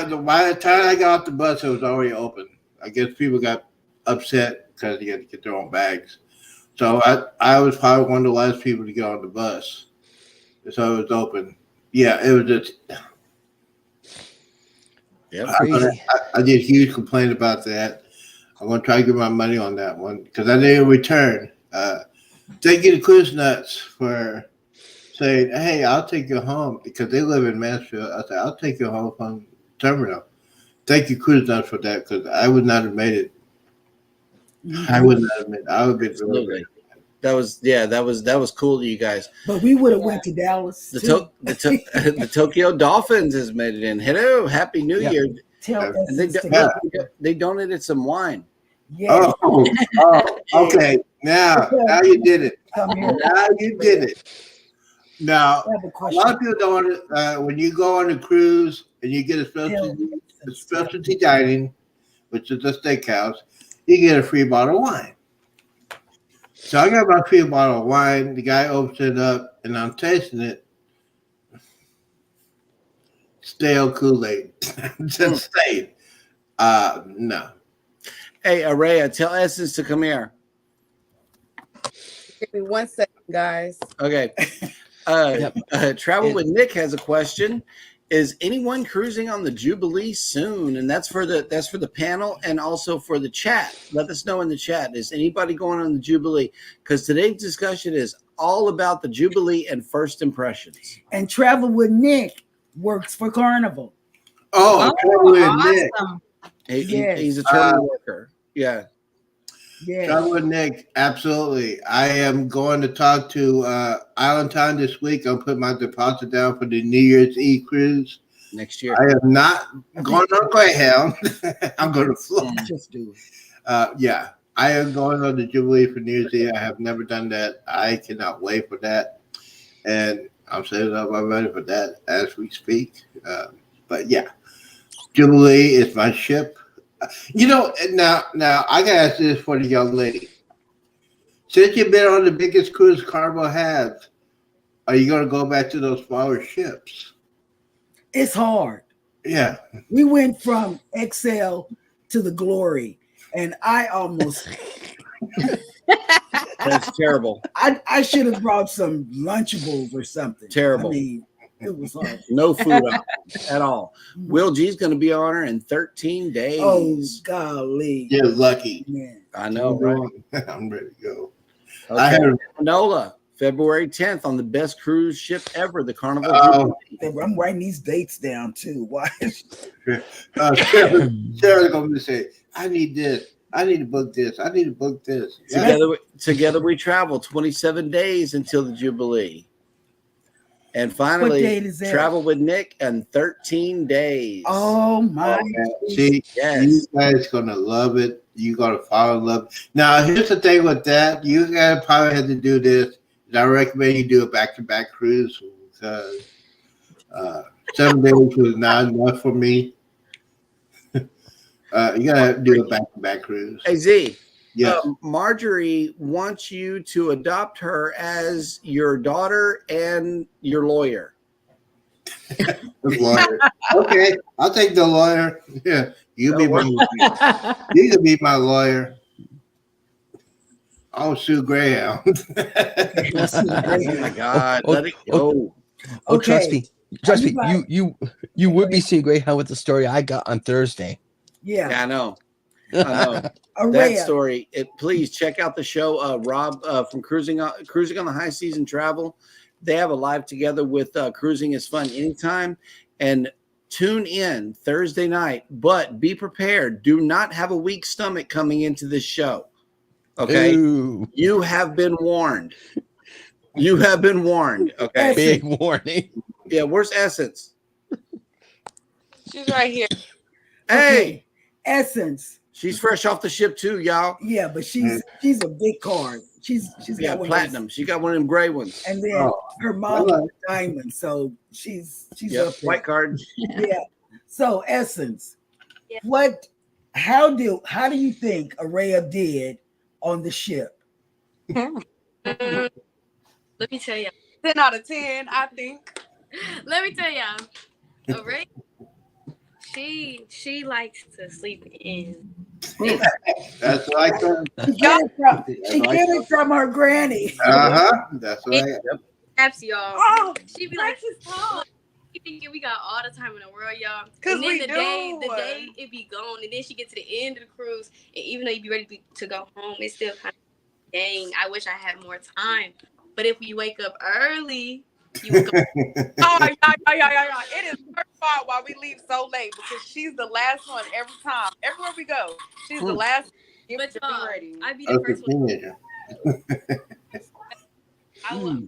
the time I got off the bus, it was already open. I guess people got upset because they had to get their own bags. So I was probably one of the last people to get on the bus. So it was open. Yeah, it was just. Yeah, I did a huge complaint about that. I'm gonna try to get my money on that one because I didn't return. Thank you to Cruise Nuts for saying, "Hey, I'll take you home," because they live in Mansfield. I said, "I'll take you home from the terminal." Thank you, Cruise Nuts, for that because I would not have made it. I would not have made it. I would have been really. That was cool to you guys. But we would have went to Dallas. The Tokyo Dolphins has made it in. Hello, Happy New Year. They donated some wine. Yeah. Oh, okay. Now you did it. Now you did it. Now, a lot of people don't when you go on a cruise and you get a specialty dining, which is a steakhouse, you get a free bottle of wine. So I got my free bottle of wine. The guy opens it up, and I'm tasting it. Stale Kool-Aid. Just stale. No. Hey, Araya, tell Essence to come here. Give me 1 second, guys. Okay. Travel with Nick has a question. Is anyone cruising on the Jubilee soon? And that's for the panel and also for the chat. Let us know in the chat. Is anybody going on the Jubilee? Because today's discussion is all about the Jubilee and first impressions. And Travel with Nick works for Carnival. Oh, Travel with Nick. He's a terminal worker. Yeah. Yeah. Travel with Nick, absolutely. I am going to talk to Island Time this week. I'll put my deposit down for the New Year's Eve cruise next year. I am not going on Greyhound. I'm going to fly. Just do it. Yeah, I am going on the Jubilee for New Year's Eve. I have never done that. I cannot wait for that, and I'm setting up my money for that as we speak. But yeah, Jubilee is my ship. Now I gotta ask this for the young lady. Since you've been on the biggest cruise Carnival has, are you gonna go back to those smaller ships? It's hard. Yeah. We went from XL to the Glory, and I almost. That's terrible. I should have brought some Lunchables or something. Terrible. I mean, it was hard. No food at all. Will G's going to be on her in 13 days. Oh, golly. You're lucky. Man. I know, right? I'm ready to go. Okay. Manola, February 10th on the best cruise ship ever, the Carnival Jubilee. I'm writing these dates down, too. Why? Sarah's going to say, I need this. I need to book this. I need to book this. Together we travel 27 days until the Jubilee. And finally, Travel with Nick and 13 days. Oh, my. See, yes. You guys going to love it. You're going to fall in love. Now, here's the thing with that. You guys probably have to do this. I recommend you do a back-to-back cruise because 7 days was not enough for me. You got to do a back-to-back cruise. Hey, Z. Yes. Marjorie wants you to adopt her as your daughter and your lawyer. The lawyer. Okay, I'll take the lawyer. Yeah, you can be my lawyer. I'll sue Greyhound. Oh my God! Let it go. Oh, trust Okay. me. Trust me. You would be seeing Greyhound with the story I got on Thursday. Yeah, I know. That story. Please check out the show. Rob from Cruising on the High Season Travel. They have a live together with Cruising is Fun Anytime, and tune in Thursday night. But be prepared. Do not have a weak stomach coming into this show. Okay, Ooh. You have been warned. You have been warned. Okay, big warning. Yeah, where's Essence? She's right here. Hey, Essence. She's fresh off the ship too, y'all. Yeah, but she's a big card. She's got platinum. She got one of them gray ones. And then her mom's a diamond, so she's up there. White card. Yeah. So Essence, how do you think Araya did on the ship? Let me tell you. 10 out of 10, I think. Let me tell y'all. Araya, she likes to sleep in. That's like her. She get it from her granny. That's right. Apps, y'all. Oh, she be like, you thinking we got all the time in the world, y'all. And then the day it be gone, and then she get to the end of the cruise, and even though you be ready to go home, it's still kind of, dang, I wish I had more time. But if we wake up early, you would go. Yeah. It is her fault why we leave so late, because she's the last one every time. Everywhere we go, she's the last. But y'all, ready. I be the first one. I love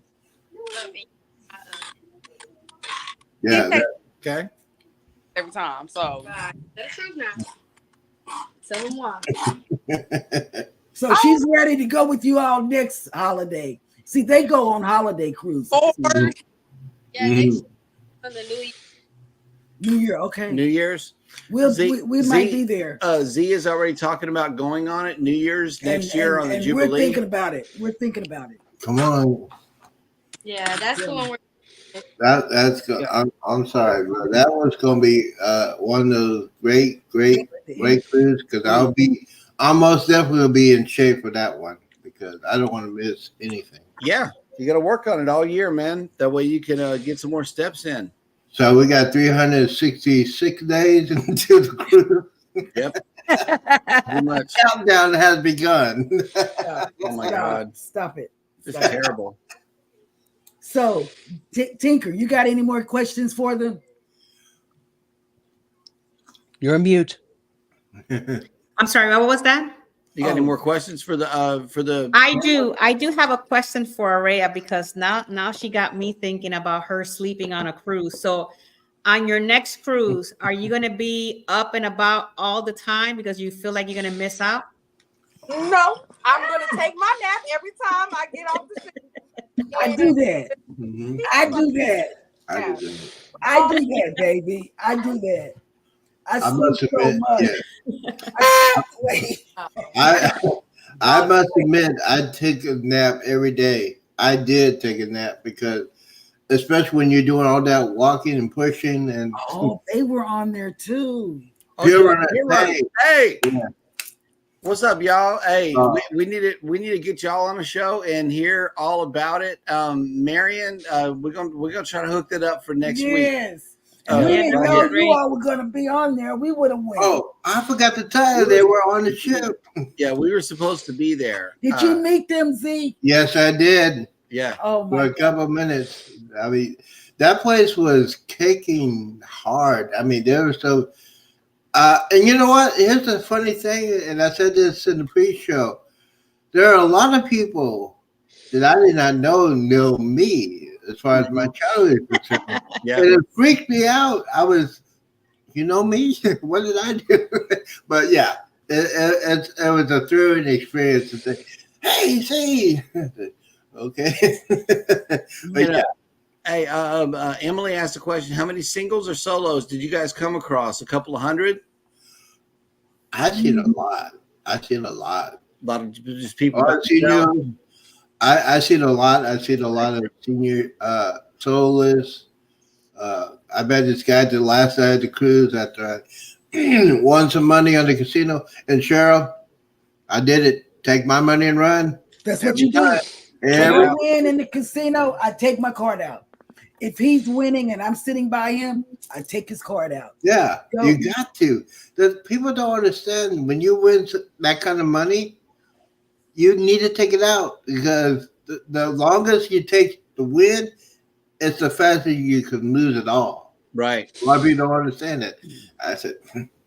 it. Yeah. Okay. Every time. So that's true now. Tell them why. So she's ready to go with you all next holiday. See, they go on holiday cruises. Yeah, next on the New Year. New Year, okay. New Year's. We might be there. Z is already talking about going on it New Year's next year on the Jubilee. We're thinking about it. Come on. Yeah, that's the one. That's good. I'm sorry, bro. That one's gonna be one of those great cruises, because I'll most definitely be in shape for that one, because I don't want to miss anything. Yeah, you got to work on it all year, man. That way you can get some more steps in. So we got 366 days until the cruise. Yep. Pretty much. Countdown has begun. Oh my God! Stop it! It's terrible. So, Tinker, you got any more questions for them? You're on mute. I'm sorry, what was that? You got any more questions for the? I do have a question for Araya, because now she got me thinking about her sleeping on a cruise. So, on your next cruise, are you going to be up and about all the time because you feel like you're going to miss out? No, I'm going to take my nap every time I get off the ship. I do that. I do that, baby. I do that. I sleep so much. I must admit, I take a nap every day. I did take a nap, because especially when you're doing all that walking and pushing, and they were on there too. Hey. Yeah. What's up, y'all? Hey, we need to get y'all on the show and hear all about it. Marion, we're gonna try to hook that up for next week. Yes. We didn't know you all were gonna be on there. We would have went. Oh, I forgot to tell you, they were on the ship. Yeah, we were supposed to be there. Did you meet them, Z? Yes, I did. Yeah. Oh my For a couple of minutes. I mean, that place was kicking hard. I mean, there was so. And you know what? Here's the funny thing, and I said this in the pre-show. There are a lot of people that I did not know me as far as my childhood is concerned. Yeah. And it freaked me out. I was, you know me? What did I do? But yeah, it was a thrilling experience to say, hey, see. Okay. But yeah. Hey, Emily asked a question. How many singles or solos did you guys come across? A couple of hundred? I've seen a lot. lot of just people. I seen a lot. I seen a lot of senior soloists. I met this guy the last night at the cruise after I won some money on the casino. And Cheryl, I did it. Take my money and run. That's what you do. When I win in the casino, I take my card out. If he's winning and I'm sitting by him, I take his card out. Yeah, you got to. The people don't understand when you win that kind of money, you need to take it out because the longest you take the win, it's the faster you can lose it all. Right. A lot of people don't understand it. I said,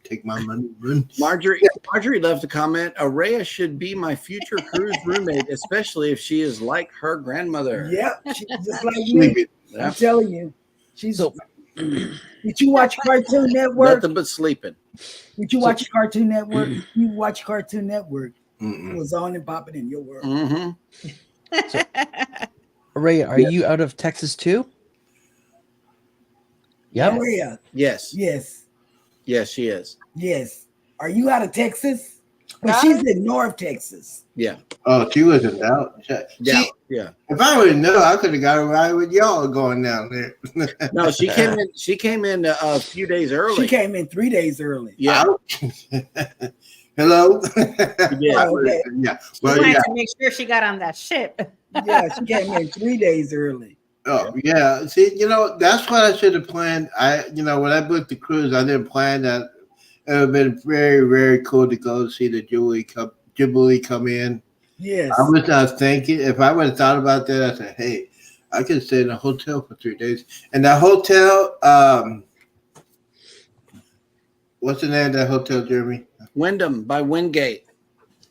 take my money. Run. Marjorie left a comment. Araya should be my future cruise roommate, especially if she is like her grandmother. Yep, she's just like me. I'm telling you. She's so. Did you watch Cartoon Network? Nothing but sleeping. Did you watch Cartoon Network? You watch Cartoon Network. It was on and popping in your world. So, Araya, are you out of Texas too? Yeah. Araya. Yes. Yes. Yes, she is. Yes. Are you out of Texas? But she's in North Texas. Yeah. Oh, she was in doubt. Yeah. If I would know, I could have got a ride with y'all going down there. No, she came in. She came in a few days early. She came in 3 days early. Yeah. Hello. Yeah. Okay. Yeah. Well, wanted to make sure she got on that ship. Yeah, she came in 3 days early. Oh yeah. See, that's what I should have planned. When I booked the cruise, I didn't plan that. It would have been very, very cool to go see the Jubilee come in. Yes. I was not thinking. If I would have thought about that, I said, hey, I could stay in a hotel for 3 days. And that hotel, what's the name of that hotel, Jeremy? Wyndham by Wingate.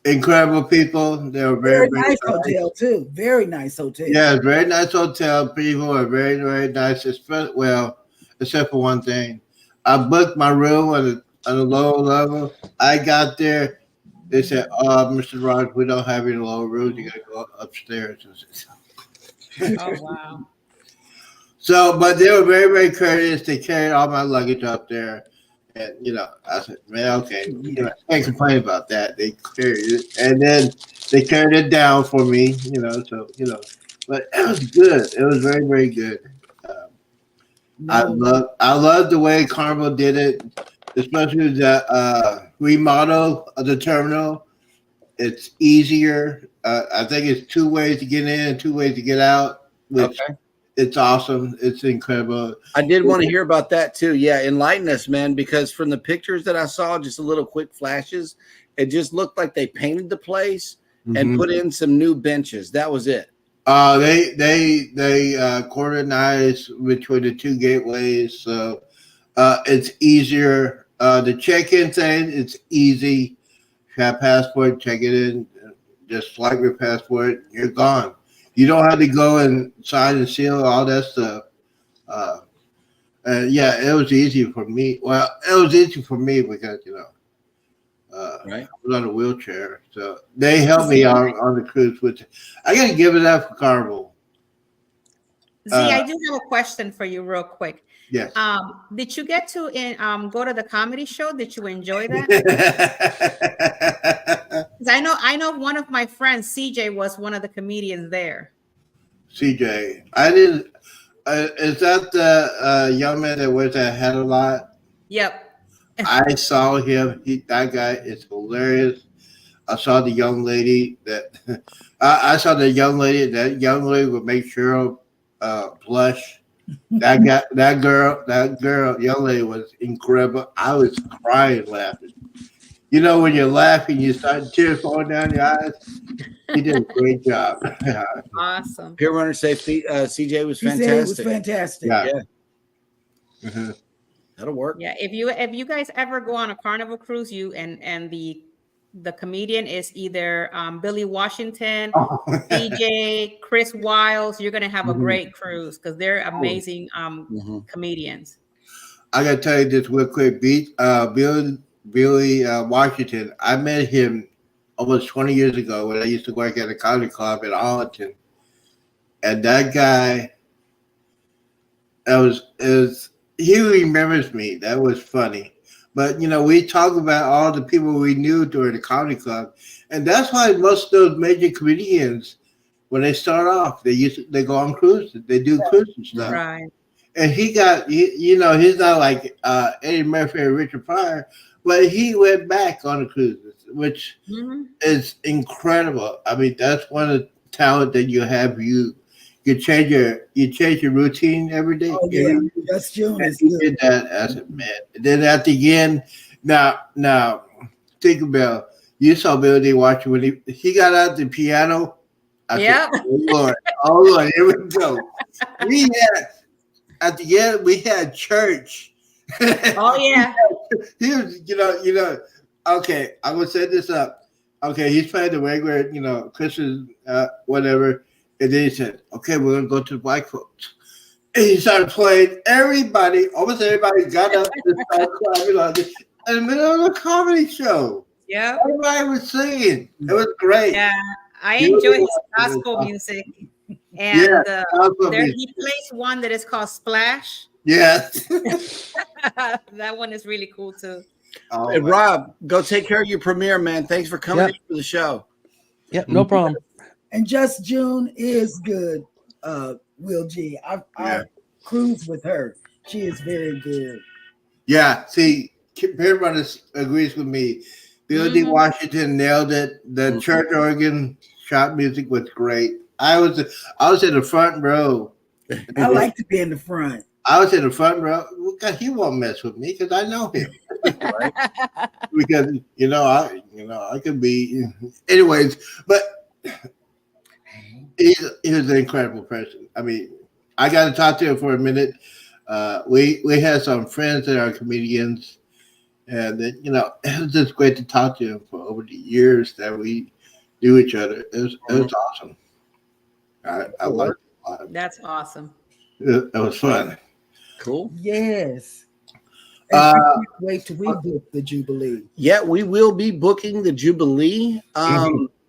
Incredible people. They were very nice hotel too. Very nice hotel. Yeah, very nice hotel. People are very, very nice. Well, except for one thing. I booked my room on a low level. I got there. They said, Mr. Rogers, we don't have any lower rooms. You got to go upstairs. Oh, wow. So, but they were very, very courteous. They carried all my luggage up there. And, I said, man, okay. I can't complain about that. They carried it. And then they carried it down for me, But it was good. It was very, very good. I love the way Carnival did it, especially the remodel of the terminal. It's easier. I think it's 2 ways to get in and 2 ways to get out. Which it's awesome. It's incredible. I did want to hear about that too. Yeah, enlighten us, man, because from the pictures that I saw, just a little quick flashes, it just looked like they painted the place and put in some new benches. That was it. They coordinate between the 2 gateways, so it's easier. The check-in thing, it's easy. If you have a passport, check it in. Just swipe your passport, you're gone. You don't have to go and sign and seal all that stuff. Yeah, it was easy for me. Well, it was easy for me because I was on a wheelchair, so they helped me on the cruise. Which I got to give it up for Carnival. Z, I do have a question for you, real quick. Yes. Did you get to go to the comedy show? Did you enjoy that? I know one of my friends, CJ, was one of the comedians there. CJ, I didn't. Is that the young man that wears that hat a lot? Yep. I saw him. That guy is hilarious. I saw the young lady that I saw the young lady. That young lady would make Cheryl blush. That girl, young lady was incredible. I was crying laughing. When you're laughing, you start tears falling down your eyes. He did a great job. Awesome. Pier Runner Safety, CJ was fantastic. It was fantastic. Yeah. That'll work. Yeah, if you guys ever go on a Carnival cruise, and the comedian is either Billy Washington, DJ, Chris Wiles, you're gonna have a great cruise because they're amazing comedians. I gotta tell you this real quick. Billy Washington. I met him almost 20 years ago when I used to work at a comedy club in Arlington, and that guy, he remembers me. That was funny. But we talk about all the people we knew during the comedy club, And that's why most of those major comedians, when they start off, they go on cruises. They do cruises stuff. Right. And he's not like Eddie Murphy or Richard Pryor, but he went back on the cruises, which is incredible. I mean, that's one of the talent that you have. You change your routine every day. Oh yeah, that's June. He did that. I said, man. And then at the end, now think about, you saw Billy watching when he got out the piano. Yeah. Oh Lord, here we go. At the end, we had church. Oh yeah. He was, okay, I'm gonna set this up. Okay, he's playing the regular, Christian, whatever. And then he said, okay, we're gonna go to the black folks. And he started playing. Almost everybody got up and started clapping in the middle of a comedy show. Yeah. Everybody was singing. It was great. Yeah. I enjoy his gospel music. And he plays one that is called Splash. Yes. That one is really cool too. Oh, hey, Rob, go take care of your premiere, man. Thanks for coming to the show. Yep, no problem. And Just June is good, Will G. I cruise with her. She is very good. Yeah, see, everybody agrees with me. Bill D. Washington nailed it. The church organ shop music was great. I was in the front row. I like to be in the front. I was in the front row because he won't mess with me because I know him. Right? Because I could be, anyways. But he was an incredible person. I mean, I got to talk to him for a minute. We had some friends that are comedians, and then, it was just great to talk to him for over the years that we knew each other. It was awesome. I liked it a lot. That's awesome. It was fun. Cool. Yes. I can't wait till we book the Jubilee. Yeah, we will be booking the Jubilee.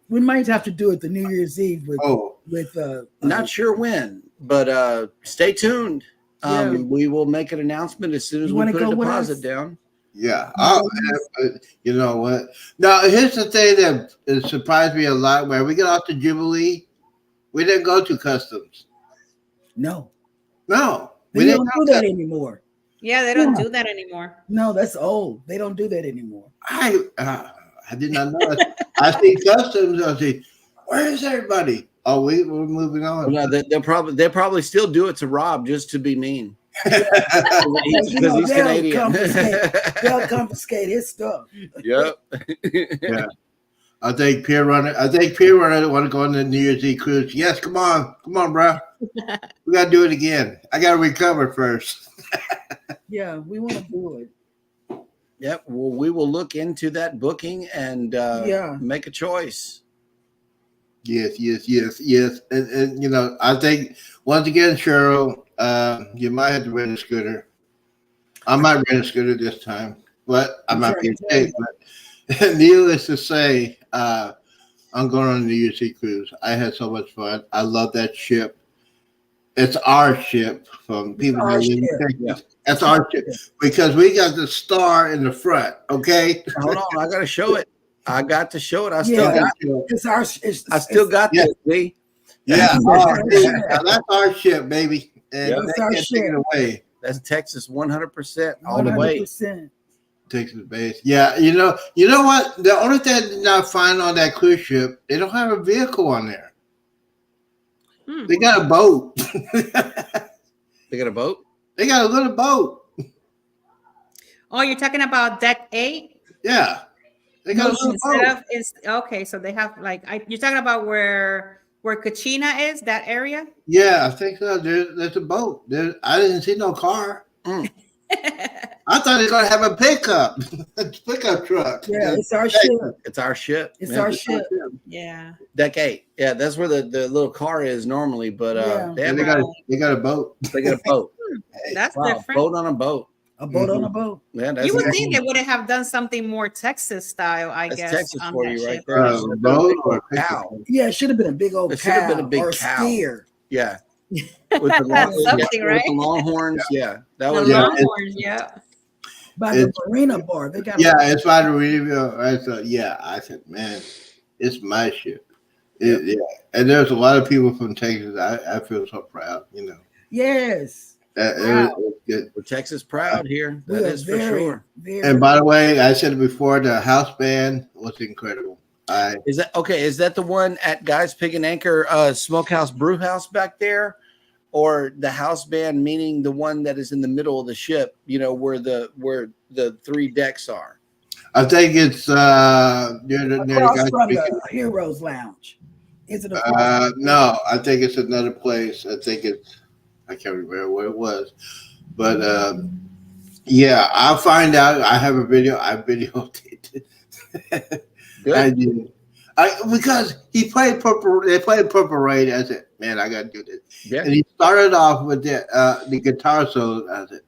We might have to do it the New Year's Eve with not sure when, but stay tuned. We will make an announcement as soon as we put a deposit down. Yeah. You know what? Now, here's the thing that surprised me a lot. Where we got off the Jubilee, we didn't go to customs. No. They don't do that anymore. Yeah, they don't do that anymore. No, that's old. They don't do that anymore. I did not know. I see customs. I see, where is everybody? Oh, we're moving on. No, they'll probably still do it to Rob just to be mean. Because he's Canadian. They'll confiscate his stuff. Yep. Yeah. I think Pier Runner want to go on the New Year's Eve cruise. Yes, come on, bro. We gotta do it again. I gotta recover first. Yeah, we want to do it. Yep. Well, we will look into that booking and make a choice. Yes. And I think once again, Cheryl, you might have to rent a scooter. I might rent a scooter this time, but I might be safe. But needless to say, I'm going on a New Year's Eve cruise. I had so much fun. I love that ship. It's our ship from people who live in Texas. That's our ship because we got the star in the front. Okay, hold on, I got to show it. I got to show it. I still got it. I still got this. See? Yeah, that's our ship, baby. And that's our ship. Take it away. That's Texas 100% all the way. Texas base. Yeah, you know what? The only thing I did not find on that cruise ship, they don't have a vehicle on there. They got a boat. They got a boat? They got a little boat. Oh, you're talking about deck 8? Yeah. They got a little boat. Okay, so they have you're talking about where Kachina is, that area? Yeah, I think so. There's a boat. I didn't see no car. I thought they were gonna have a pickup truck. Yeah, it's our ship. It's our ship. It's our ship. Yeah. Deck 8. Yeah, that's where the little car is normally, but they got a boat. They got a boat. That's different. Boat on a boat. A boat on a boat. Yeah, you would think they would have done something more Texas style, I guess. Texas on for that you right ship. there. A boat or a cow. Yeah, it should have been a big old cow. Should have been a big or cow. Steer. Yeah. With the right? With the Longhorns, that was Longhorns, By the Marina Bar, they got. Yeah, it's by the Marina Bar. I said, man, It's my ship. Yeah, and there's a lot of people from Texas. I feel so proud. Yes. It was good. We're Texas proud here. That is for sure. And by the way, I said it before, the house band was incredible. Is that okay? Is that the one at Guys Pig and Anchor Smokehouse Brew House back there? Or the house band, meaning the one that is in the middle of the ship, where the 3 decks are? I think it's near the across from the Heroes Lounge. Is it? No, I think it's another place. I can't remember where it was, but yeah, I'll find out. I have a video. I videotaped it. Good. I did. Because he played Purple. They played Purple Rain. I said, "Man, I got to do this." Yeah. And he started off with the guitar solo. I said,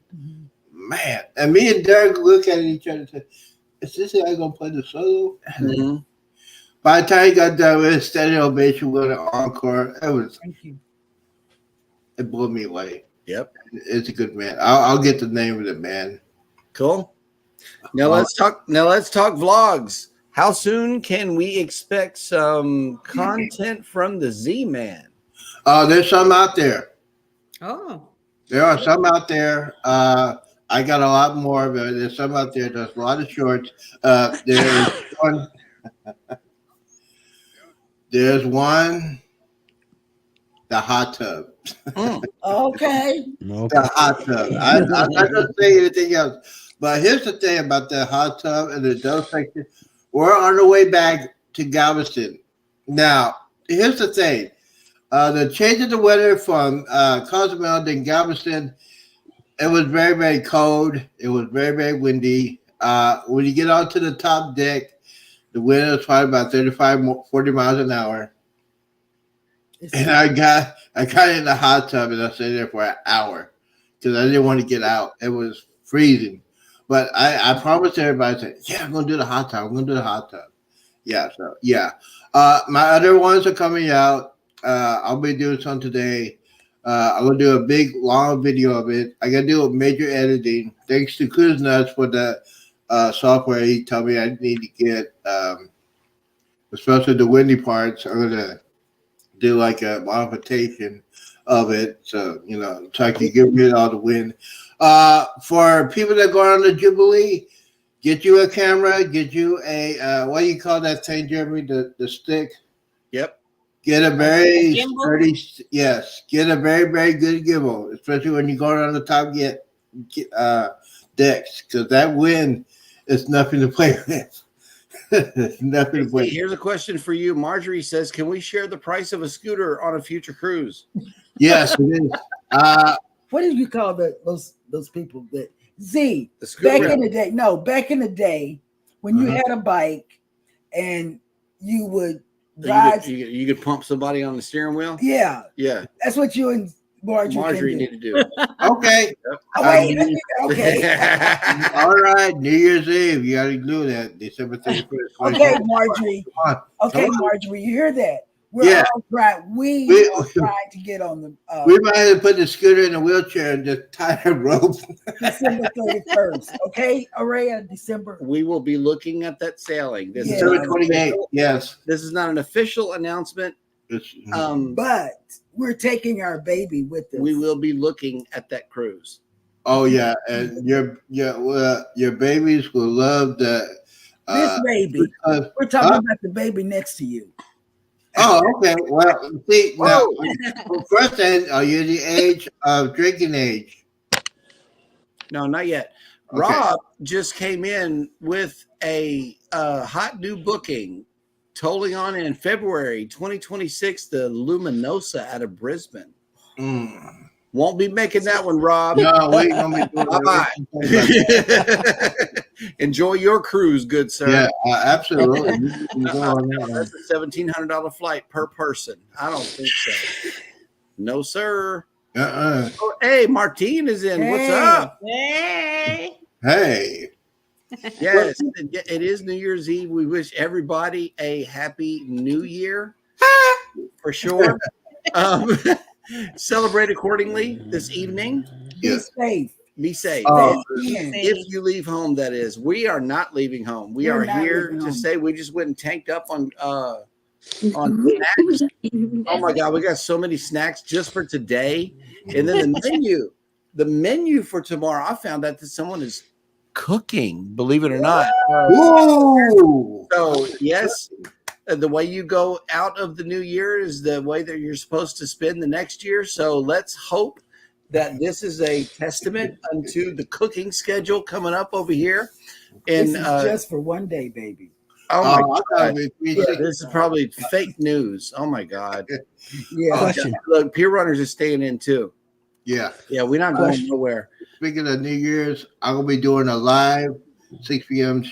"Man!" And me and Derek look at each other and said, "Is this guy gonna play the solo?" Mm-hmm. By the time he got done with standing ovation with an encore, it blew me away. Yep, it's a good man. I'll get the name of the man. Cool. Now let's talk vlogs. How soon can we expect some content from the Z-Man? There's some out there. Oh. There are some out there. I got a lot more, but there's some out there. There's a lot of shorts. There's one. There's one. The hot tub. Okay. The hot tub. I'm not going to say anything else. But here's the thing about the hot tub and the adult section. We're on the way back to Galveston. Now, here's the thing. The change of the weather from Cozumel to Galveston, it was very, very cold. It was very, very windy. When you get onto the top deck, the wind was probably about 35, 40 miles an hour. And I got in the hot tub and I stayed there for an hour because I didn't want to get out. It was freezing. But I promised everybody, I said, yeah, I'm going to do the hot tub. I'm going to do the hot tub. Yeah, so, yeah. My other ones are coming out. I'll be doing some today. I'm going to do a big, long video of it. I got to do a major editing. Thanks to Cruise Nuts for the software. He told me I need to get, especially the windy parts. I'm going to do like a modification of it. So, so I can get rid of all the wind. For people that go on the Jubilee, get you a camera, get you a, what do you call that thing, Jeremy? The stick? Yep. Get a very sturdy, yes. Get a very, very good gimbal, especially when you go on the top decks, because that wind is nothing to play with. Nothing to play with. Here's a question for you. Marjorie says, can we share the price of a scooter on a future cruise? Yes, it is. What did you call those people that Z? Back in the day, back in the day when you had a bike and you would ride, you could pump somebody on the steering wheel. Yeah, that's what you and Marjorie need to do. Okay. Okay. All right. New Year's Eve. You got to do that. December 31st. Okay, Marjorie. Okay, Marjorie. You hear that? We're all trying. We are trying to get on the. We might have to put the scooter in a wheelchair and just tie a rope. December 31st. Okay, Araya, December. We will be looking at that sailing. This December 28th. Yes. This is not an official announcement. But we're taking our baby with us. We will be looking at that cruise. Oh yeah, and your babies will love the this baby. We're talking about the baby next to you. Oh, okay. Well, see now. First, are you the age of drinking age? No, not yet. Okay. Rob just came in with a hot new booking. Totally on in February 2026, the Luminosa out of Brisbane. Won't be making that one, Rob. No, we ain't gonna be doing it. Enjoy your cruise, good sir. Yeah, absolutely. That's a $1,700 flight per person. I don't think so. No, sir. Oh, hey, Martine is in. Hey. What's up? Hey. Yes, it is New Year's Eve. We wish everybody a happy New Year for sure. Celebrate accordingly this evening. Be safe. Be safe. If you leave home, that is. We are not leaving home. We're here to stay. We just went and tanked up on snacks. Oh my God, we got so many snacks just for today. And then the menu for tomorrow, I found out that someone is cooking, believe it or not. Whoa. So yes, the way you go out of the new year is the way that you're supposed to spend the next year. So let's hope that this is a testament unto the cooking schedule coming up over here. And this is just for one day, baby. Oh my God. Yeah, this is probably fake news. Oh my God. Yeah. Question. Look, Peer Runners is staying in too. Yeah. Yeah, we're not going nowhere. Speaking of New Year's, I'm gonna be doing a live 6 p.m.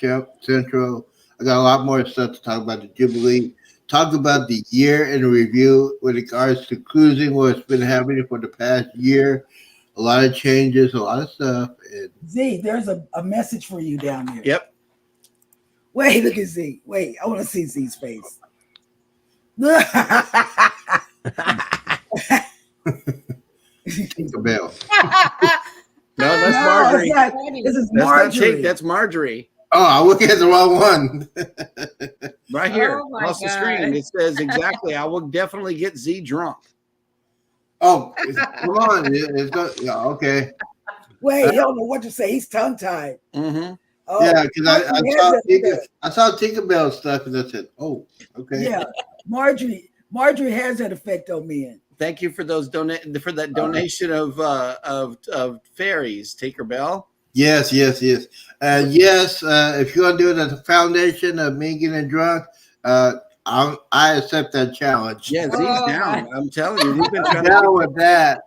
Central. I got a lot more stuff to talk about the Jubilee. Talk about the year in review with regards to cruising, what's been happening for the past year. A lot of changes, a lot of stuff. And Z, there's a message for you down there. Yep. Wait, look at Z. Wait, I want to see Z's face. Tinkerbell. No, that's Marjorie. This is Marjorie. That's Marjorie. Oh, I look at the wrong one. Right here, Oh across the screen. It says exactly. I will definitely get Z drunk. Oh, come on. Yeah, okay. Wait, he don't know what to say. He's tongue tied. Mm-hmm. Oh, yeah, because I saw Tinkerbell stuff and I said, oh, okay. Yeah, Marjorie has that effect on men. Thank you for those donation of fairies, Tinkerbell. Yes. If you're gonna do it at the foundation of me getting drunk, I accept that challenge. Yeah, Z's down. I'm telling you, we've been trying down with that.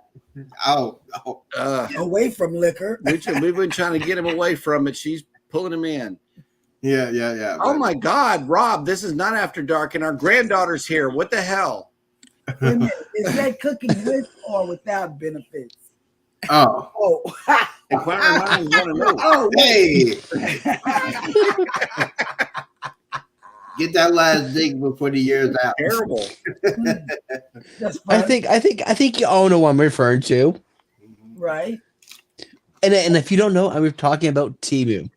Away from liquor. We've been trying to get him away from it. She's pulling him in. Yeah. Oh my God, Rob, this is not after dark, and our granddaughter's here. What the hell? Is that cooking with or without benefits? Oh. Inquiring minds want to know. Oh, hey. Get that last dig before the year's out. Terrible. I think you all know what I'm referring to. Right. And if you don't know, I'm talking about Timu.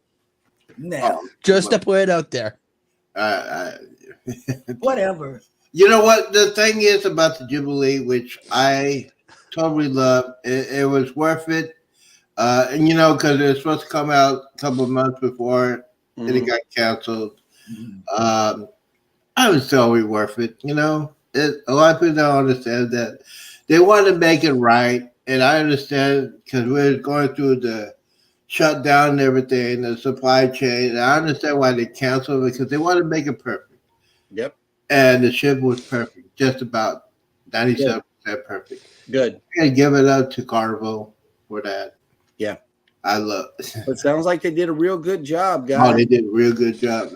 No. Just to put it out there. Whatever. You know what the thing is about the Jubilee, which I totally love. It was worth it. And because it was supposed to come out a couple of months before and it got canceled. I was totally worth it. A lot of people don't understand that. They want to make it right. And I understand because we're going through the shutdown and everything, the supply chain. And I understand why they canceled it because they want to make it perfect. Yep. And the ship was perfect, just about 97% perfect. Good. And give it up to Carnival for that. Yeah. I love it. It sounds like they did a real good job, guys. Oh, they did a real good job.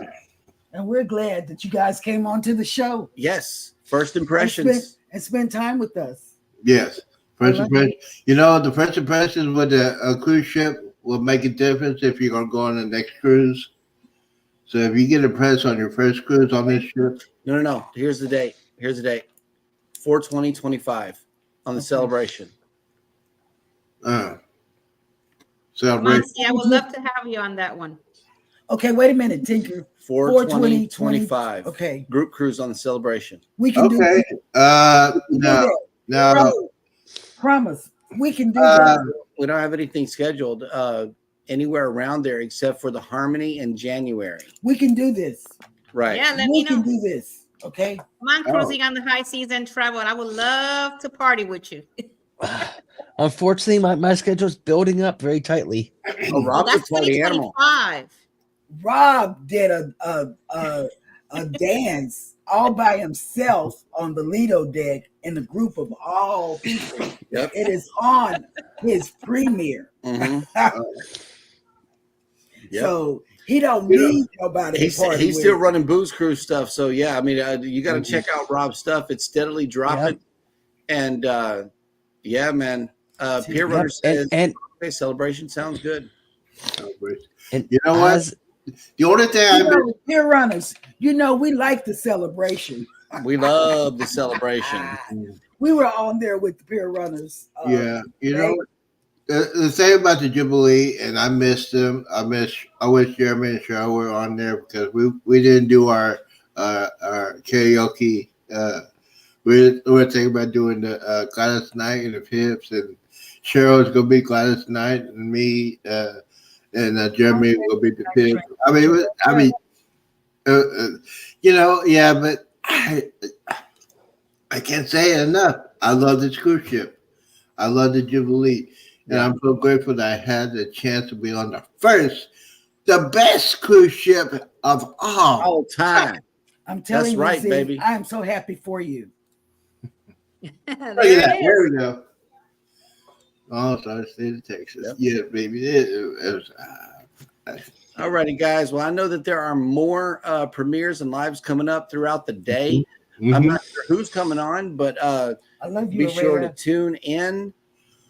And we're glad that you guys came on to the show. Yes. First impressions. And spend time with us. Yes. First impressions. The first impressions with a cruise ship will make a difference if you're going to go on the next cruise. So if you get impressed on your first cruise on this ship. No. Here's the date. 4/20/25 on the celebration. Celebration. I would love to have you on that one. Okay, wait a minute, Tinker. 4/20/25. Okay. Group cruise on the celebration. We can do that. No. Promise. We can do that. We don't have anything scheduled anywhere around there except for the Harmony in January. We can do this. Right. Yeah, let me know. We can do this. Okay. Come on, cruising on the high seas and travel. I would love to party with you. Unfortunately, my schedule is building up very tightly. Oh, Rob's a party animal. Rob did a dance all by himself on the Lido deck in a group of all people. Yep. It is on his premiere. Mm-hmm. So he don't need nobody. He's still running Booze Cruise stuff. So yeah, I mean, you got to check out Rob's stuff. It's steadily dropping, and yeah, man. Peer Runner says, "Okay, celebration sounds good." And you know what? The only thing Peer Runners, we like the celebration. We love the celebration. We were on there with the Peer Runners. Yeah, the thing about the Jubilee, and I missed them. I wish Jeremy and Cheryl were on there because we didn't do our karaoke. We were thinking about doing the Gladys Knight and the Pips, and Cheryl's gonna be Gladys Knight, and me and Jeremy will be the Pips. Yeah, but I can't say it enough. I love this cruise ship. I love the Jubilee. And I'm so grateful that I had the chance to be on the best cruise ship of all time. I'm telling you, right, Z, baby. I'm so happy for you. There we go. Oh, so I stayed in Texas. Yep. Yeah, baby. It was, all righty, guys. Well, I know that there are more premieres and lives coming up throughout the day. Mm-hmm. I'm not sure who's coming on, but I love you, be sure to tune in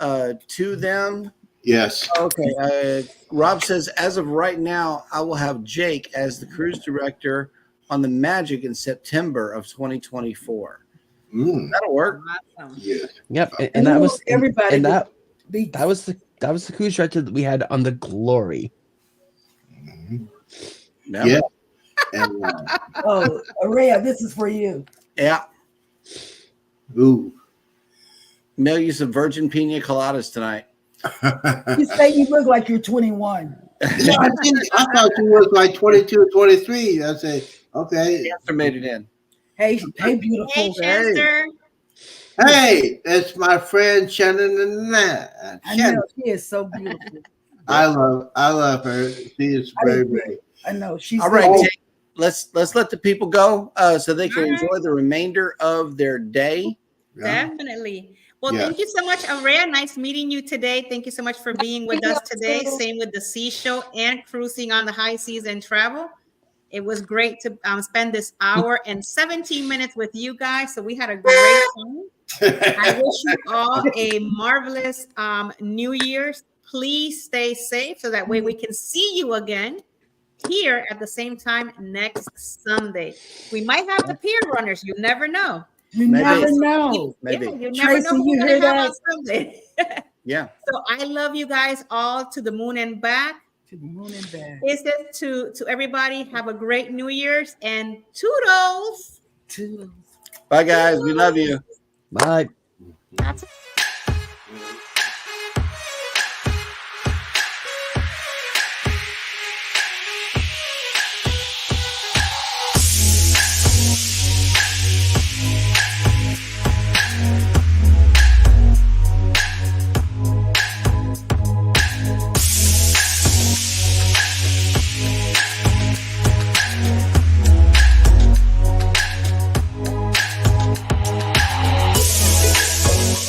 to them. Yes. Okay. Rob says, as of right now, I will have Jake as the cruise director on the Magic in September of 2024. That'll work. Awesome. Yes. Yep. And that was everybody. And that was the cruise director that we had on the Glory. Mm-hmm. Yeah. And, Araya, this is for you. Yeah. Ooh. Mail you some virgin pina coladas tonight. You say you look like you're 21. I thought you was like 22, 23. I said, okay. Cancer made it in. Hey, beautiful. Hey, Chester. Hey, it's my friend Shannon and I know she is so beautiful. I love her. She is very great. I know she's all right. Jake, let's let the people go so they can enjoy the remainder of their day. Definitely. Well, thank you so much, Araya. Nice meeting you today. Thank you so much for being with us today. Same with the Sea Show and cruising on the high seas and travel. It was great to spend this hour and 17 minutes with you guys. So we had a great time. I wish you all a marvelous New Year's. Please stay safe so that way we can see you again here at the same time next Sunday. We might have the pier runners. You never know. You never know. Maybe. Yeah, you never know who we're going to have on Sunday. Yeah. So I love you guys all to the moon and back. To the moon and back. Is it to everybody? Have a great New Year's and toodles. Toodles. Bye, guys. We love you. Bye. That's